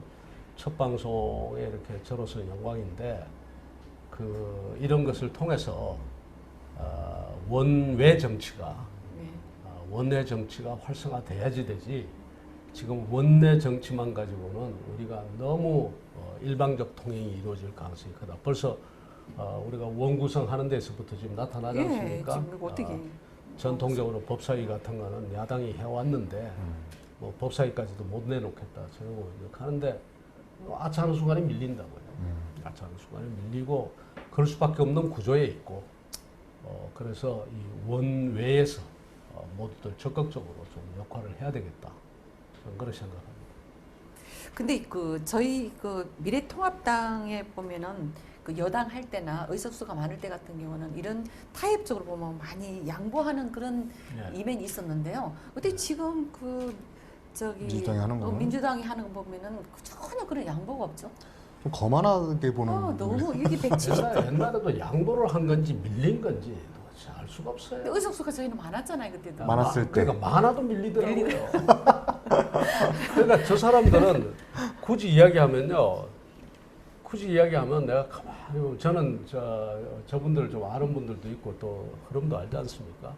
첫 방송에 이렇게 저로서 영광인데 이런 것을 통해서 원외 정치가 활성화돼야지 되지. 지금 원내 정치만 가지고는 우리가 너무 일방적 통행이 이루어질 가능성이 크다. 벌써 우리가 원구성 하는 데서부터 지금 나타나지 않습니까? 지금 이거 어떻게 전통적으로 법사위 같은 거는 야당이 해왔는데 뭐 법사위까지도 못 내놓겠다 저러고 이렇게 하는데 아차하는 순간에 밀린다고요. 아차하는 순간에 밀리고 그럴 수밖에 없는 구조에 있고 그래서 이 원외에서 모두들 적극적으로 좀 역할을 해야 되겠다. 저는 그렇게 생각합니다. 근데 저희 미래통합당에 보면은 그 여당 할 때나 의석수가 많을 때 같은 경우는 이런 타협적으로 보면 많이 양보하는 그런 네. 이면이 있었는데요. 근데 지금 그 저기 민주당이 하는 거는? 민주당이 하는 거 보면은 전혀 그런 양보가 없죠. 좀 거만하게 보는. 너무 이게 170. 옛날에도 양보를 한 건지 밀린 건지 도대체 알 수가 없어요. 의석수가 저희는 많았잖아요 그때도. 많았을 때. 그러니까 많아도 밀리더라고요. 그러니까 저 사람들은 굳이 이야기하면요. 굳이 이야기하면 내가 가만히 보면 저는 저분들 좀 아는 분들도 있고 또 흐름도 알지 않습니까?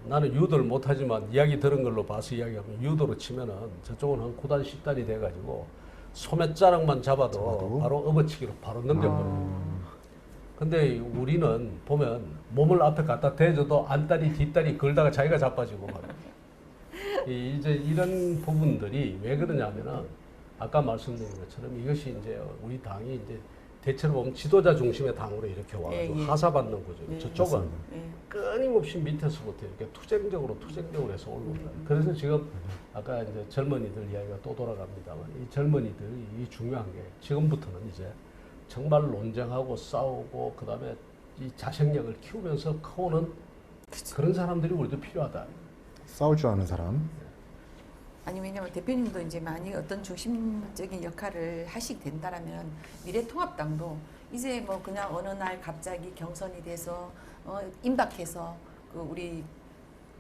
나는 유도를 못하지만 이야기 들은 걸로 봐서 이야기하면 유도로 치면은 저쪽은 한 9단 10단이 돼가지고 소매자락만 잡아도 바로 업어치기로 바로 넘겨버려요. 근데 우리는 보면 몸을 앞에 갖다 대줘도 안다리 뒷다리 걸다가 자기가 자빠지고 말이에요. 이제 이런 부분들이 왜 그러냐면은 아까 말씀드린 것처럼 이것이 이제 우리 당이 이제 대체로 보면 지도자 중심의 당으로 이렇게 와가지고 하사받는 구조예요. 저쪽은 끊임없이 밑에서부터 이렇게 투쟁적으로 해서 올라옵니다. 그래서 지금 아까 이제 젊은이들 이야기가 또 돌아갑니다만 이 젊은이들이 중요한 게 지금부터는 이제 정말 논쟁하고 싸우고 그다음에 이 자생력을 키우면서 커오는 그런 사람들이 우리도 필요하다. 싸울 줄 아는 사람. 아니 왜냐면 대표님도 이제 많이 어떤 중심적인 역할을 하시게 된다라면 미래통합당도 이제 뭐 그냥 어느 날 갑자기 경선이 돼서 임박해서 그 우리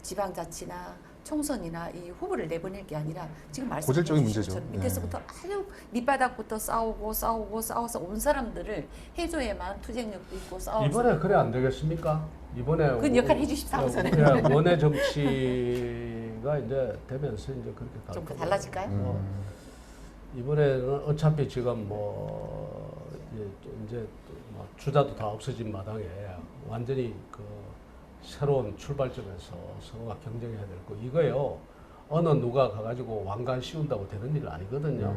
지방자치나 총선이나 이 후보를 내보낼 게 아니라 지금 고질적인 말씀해 주신 문제죠. 것처럼 밑에서부터 아주 밑바닥부터 싸워서 온 사람들을 해줘야만 투쟁력도 있고 싸워서 이번에 그래 안 되겠습니까? 이번에 그 역할 해주십사고 저는 원외 정치가 이제 되면서 이제 그렇게 갈 좀 거고. 달라질까요? 이번에는 어차피 지금 이제 뭐 주자도 다 없어진 마당에 완전히 그 새로운 출발점에서 서로가 경쟁해야 될 거 이거요. 어느 누가 가가지고 왕관 씌운다고 되는 일 아니거든요.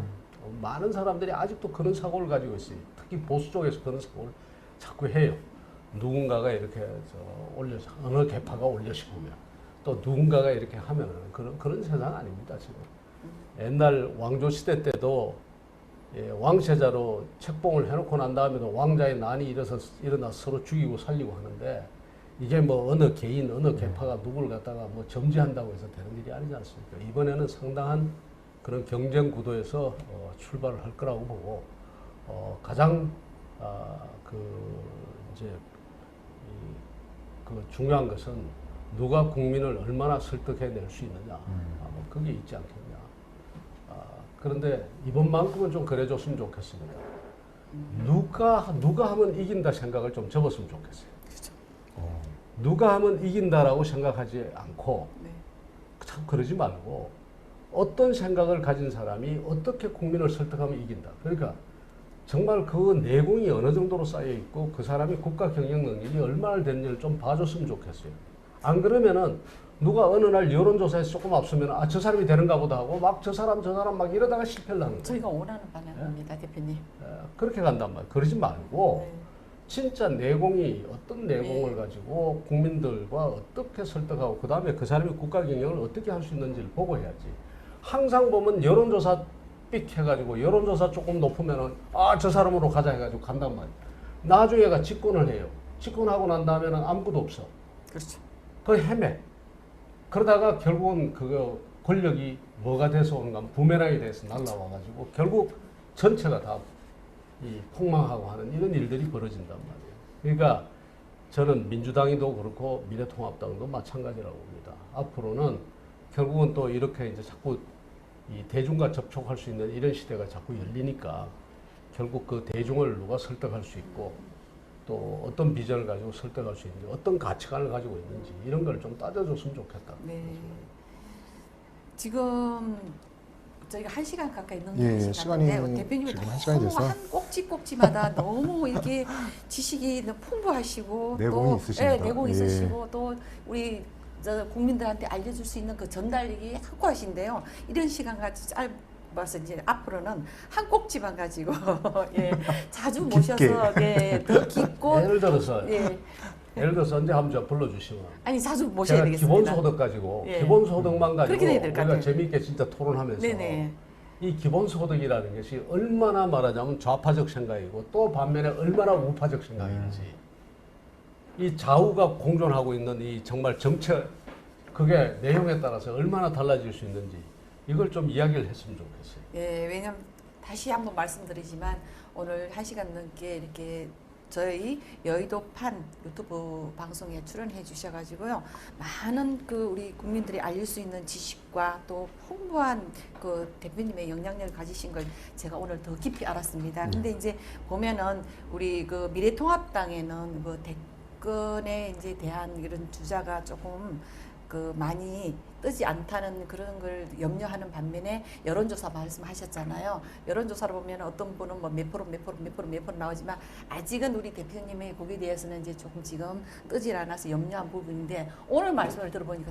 많은 사람들이 아직도 그런 사고를 가지고 있어요. 특히 보수 쪽에서 그런 사고를 자꾸 해요. 누군가가 이렇게 올려서 어느 개파가 올려시키면 또 누군가가 이렇게 하면은 그런 세상 아닙니다 지금. 옛날 왕조 시대 때도 왕세자로 책봉을 해놓고 난 다음에도 왕자의 난이 일어나 서로 죽이고 살리고 하는데 이게 뭐 어느 개인 어느 개파가 누구를 갖다가 뭐 점지한다고 해서 되는 일이 아니지 않습니까? 이번에는 상당한 그런 경쟁 구도에서 출발을 할 거라고 보고 가장 이제 그 중요한 것은 누가 국민을 얼마나 설득해낼 수 있느냐, 뭐 그게 있지 않겠냐. 그런데 이번만큼은 좀 그래줬으면 좋겠습니다. 누가 하면 이긴다 생각을 좀 접었으면 좋겠어요. 누가 하면 이긴다라고 생각하지 않고 참 그러지 말고 어떤 생각을 가진 사람이 어떻게 국민을 설득하면 이긴다. 그러니까 정말 그 내공이 어느 정도로 쌓여 있고 그 사람이 국가 경영 능력이 얼마나 됐는지를 좀 봐줬으면 좋겠어요. 안 그러면은 누가 어느 날 여론조사에서 조금 앞서면 저 사람이 되는가 보다 하고 막 저 사람 막 이러다가 실패를 하는 거예요. 저희가 원하는 방향입니다, 대표님. 그렇게 간단 말이에요. 그러지 말고 진짜 내공이 어떤 내공을 가지고 국민들과 어떻게 설득하고 그 다음에 그 사람이 국가 경영을 어떻게 할 수 있는지를 보고 해야지. 항상 보면 여론조사 삑 해가지고 여론조사 조금 높으면은 저 사람으로 가자 해가지고 간단 말이에요. 나중에가 집권을 해요. 집권하고 난 다음에는 아무것도 없어. 그렇죠. 그 헤매. 그러다가 결국은 그거 권력이 뭐가 돼서 오는가 부메랑이 돼서 날라와가지고 결국 전체가 다 이 폭망하고 하는 이런 일들이 벌어진단 말이에요. 그러니까 저는 민주당이도 그렇고 미래통합당도 마찬가지라고 봅니다. 앞으로는 결국은 또 이렇게 이제 자꾸 이 대중과 접촉할 수 있는 이런 시대가 자꾸 열리니까 결국 그 대중을 누가 설득할 수 있고 또 어떤 비전을 가지고 설득할 수 있는지 어떤 가치관을 가지고 있는지 이런 걸 좀 따져줬으면 좋겠다. 네. 지금 저희가 1시간 가까이 넘는 시간인데 대표님이 너무 한 꼭지꼭지마다 너무 이렇게 지식이 너무 풍부하시고 내공이 있으십니다. 내공이 있으시고 또 우리 국민들한테 알려줄 수 있는 그 전달력이 확고하신데요. 이런 시간 가지고 짧아서 이제 앞으로는 한 꼭지만 가지고 자주 모셔서 더 깊고 예를 들어서 언제 한번 저 불러주시면 아니 자주 모셔야 되겠습니다. 기본소득 가지고 기본소득만 가지고 우리가 재미있게 진짜 토론하면서 이 기본소득이라는 것이 얼마나 말하자면 좌파적 생각이고 또 반면에 얼마나 우파적 생각인지 이 좌우가 공존하고 있는 이 정말 정책 그게 내용에 따라서 얼마나 달라질 수 있는지 이걸 좀 이야기를 했으면 좋겠어요. 예, 왜냐면 다시 한번 말씀드리지만 오늘 1시간 넘게 이렇게 저희 여의도판 유튜브 방송에 출연해 주셔가지고요. 많은 그 우리 국민들이 알릴 수 있는 지식과 또 풍부한 그 대표님의 영향력을 가지신 걸 제가 오늘 더 깊이 알았습니다. 근데 이제 보면은 우리 그 미래통합당에는 그 대권에 이제 대한 이런 주자가 조금 그 많이 뜨지 않다는 그런 걸 염려하는 반면에 여론조사 말씀하셨잖아요. 여론조사를 보면 어떤 분은 뭐 몇 프로 나오지만 아직은 우리 대표님의 곡에 대해서는 이제 조금 지금 뜨질 않아서 염려한 부분인데 오늘 말씀을 들어보니까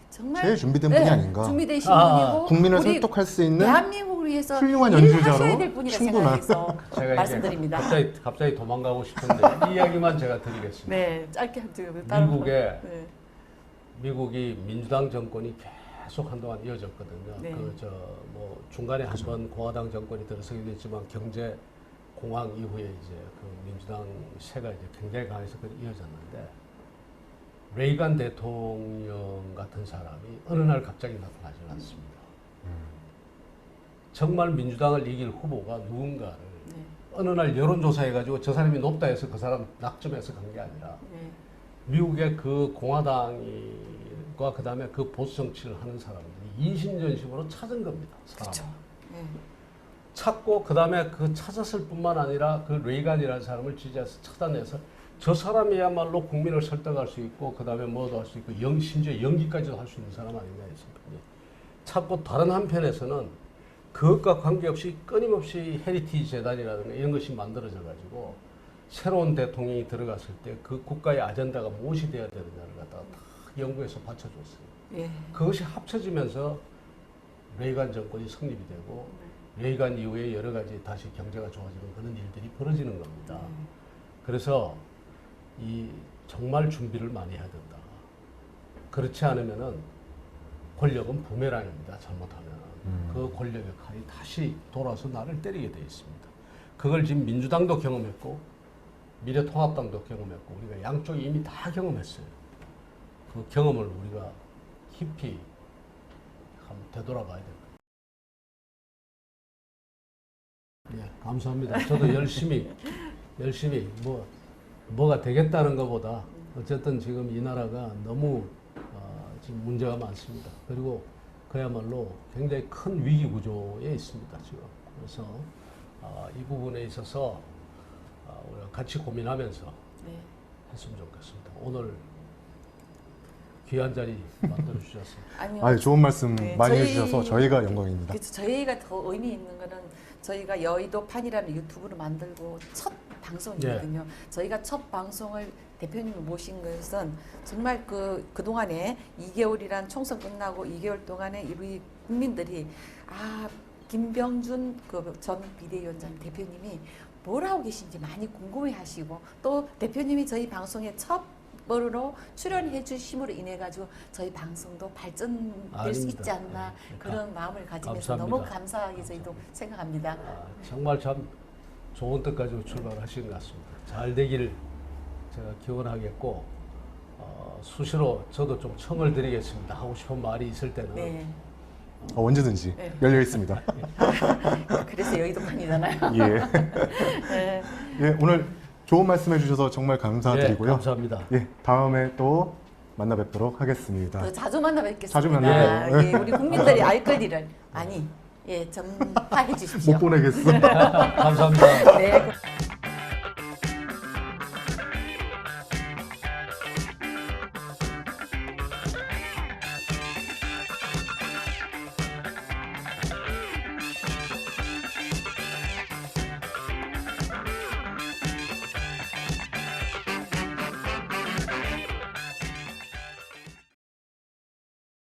정말 제일 준비된 분이 아닌가. 준비되신 분이고 국민을 우리 설득할 수 있는 대한민국을 위해서 훌륭한 일하셔야 될 연주자로 분이라 충분한. 생각해서 제가 말씀드립니다. 갑자기 도망가고 싶은데 이 이야기만 제가 드리겠습니다. 네, 짧게 한번 미국에 미국이 민주당 정권이 계속 한동안 이어졌거든요. 네. 뭐 중간에 한번 공화당 정권이 들어서게 됐지만 경제 공황 이후에 이제 그 민주당 세가 이제 굉장히 강해서 이어졌는데 레이간 대통령 같은 사람이 어느 날 갑자기 나타나지 않습니다. 정말 민주당을 이길 후보가 누군가를 네. 어느 날 여론조사해가지고 저 사람이 높다 해서 그 사람 낙점해서 간 게 아니라 네. 미국의 그 공화당과 그 다음에 그 보수 정치를 하는 사람들이 인신전심으로 찾은 겁니다. 그렇죠. 네. 찾고 그 다음에 그 찾았을 뿐만 아니라 그 레이간이라는 사람을 지지해서 찾아내서 저 사람이야말로 국민을 설득할 수 있고 그 다음에 뭐도 할 수 있고 심지어 연기까지도 할 수 있는 사람 아닌가 했습니다. 찾고 다른 한편에서는 그것과 관계없이 끊임없이 헤리티지 재단이라든가 이런 것이 만들어져 가지고 새로운 대통령이 들어갔을 때 그 국가의 아젠다가 무엇이 되어야 되느냐를 갖다가 다 연구해서 받쳐줬어요. 예. 그것이 합쳐지면서 레이간 정권이 성립이 되고 레이간 이후에 여러 가지 다시 경제가 좋아지는 그런 일들이 벌어지는 겁니다. 그래서 이 정말 준비를 많이 해야 된다. 그렇지 않으면은 권력은 부메랑입니다. 잘못하면 그 권력의 칼이 다시 돌아서 나를 때리게 돼 있습니다. 그걸 지금 민주당도 경험했고 미래통합당도 경험했고 우리가 양쪽이 이미 다 경험했어요. 그 경험을 우리가 깊이 한번 되돌아봐야 됩니다. 예, 감사합니다. 저도 열심히 뭐가 되겠다는 것보다 어쨌든 지금 이 나라가 너무 지금 문제가 많습니다. 그리고 그야말로 굉장히 큰 위기 구조에 있습니다. 지금. 그래서 이 부분에 있어서 우리가 같이 고민하면서 네. 했으면 좋겠습니다. 오늘 귀한 자리 만들어 주셔서 아니요. 좋은 말씀 네, 많이 저희- 해주셔서 저희가 영광입니다. 그래서 저희가 더 의미 있는 거는 저희가 여의도판이라는 유튜브를 만들고 첫 방송이거든요. 저희가 첫 방송을 대표님을 모신 것은 정말 그동안에 2개월이란 총선 끝나고 2개월 동안에 우리 국민들이 김병준 전 비대위원장 대표님이 뭘 하고 계신지 많이 궁금해 하시고 또 대표님이 저희 방송에 첫 번으로 출연해 주심으로 인해 가지고 저희 방송도 발전될 수 있지 않나 그런 마음을 가지면서 감사합니다. 너무 감사하게 저희도 생각합니다. 정말 참 좋은 뜻 가지고 출발하신 것 같습니다. 잘 되기를 제가 기원하겠고 수시로 저도 좀 청을 드리겠습니다. 하고 싶은 말이 있을 때는 네. 언제든지 네. 열려 있습니다. 그래서 여의도판이잖아요. 예. 네. 예, 오늘 좋은 말씀해 주셔서 정말 감사드리고요. 네, 감사합니다. 예, 다음에 또 만나 뵙도록 하겠습니다. 더 자주 만나 뵙겠습니다. 자주 만나요. 예, 우리 국민들이 알 거리를 전파해 주십시오. 못 보내겠어. 감사합니다. 네.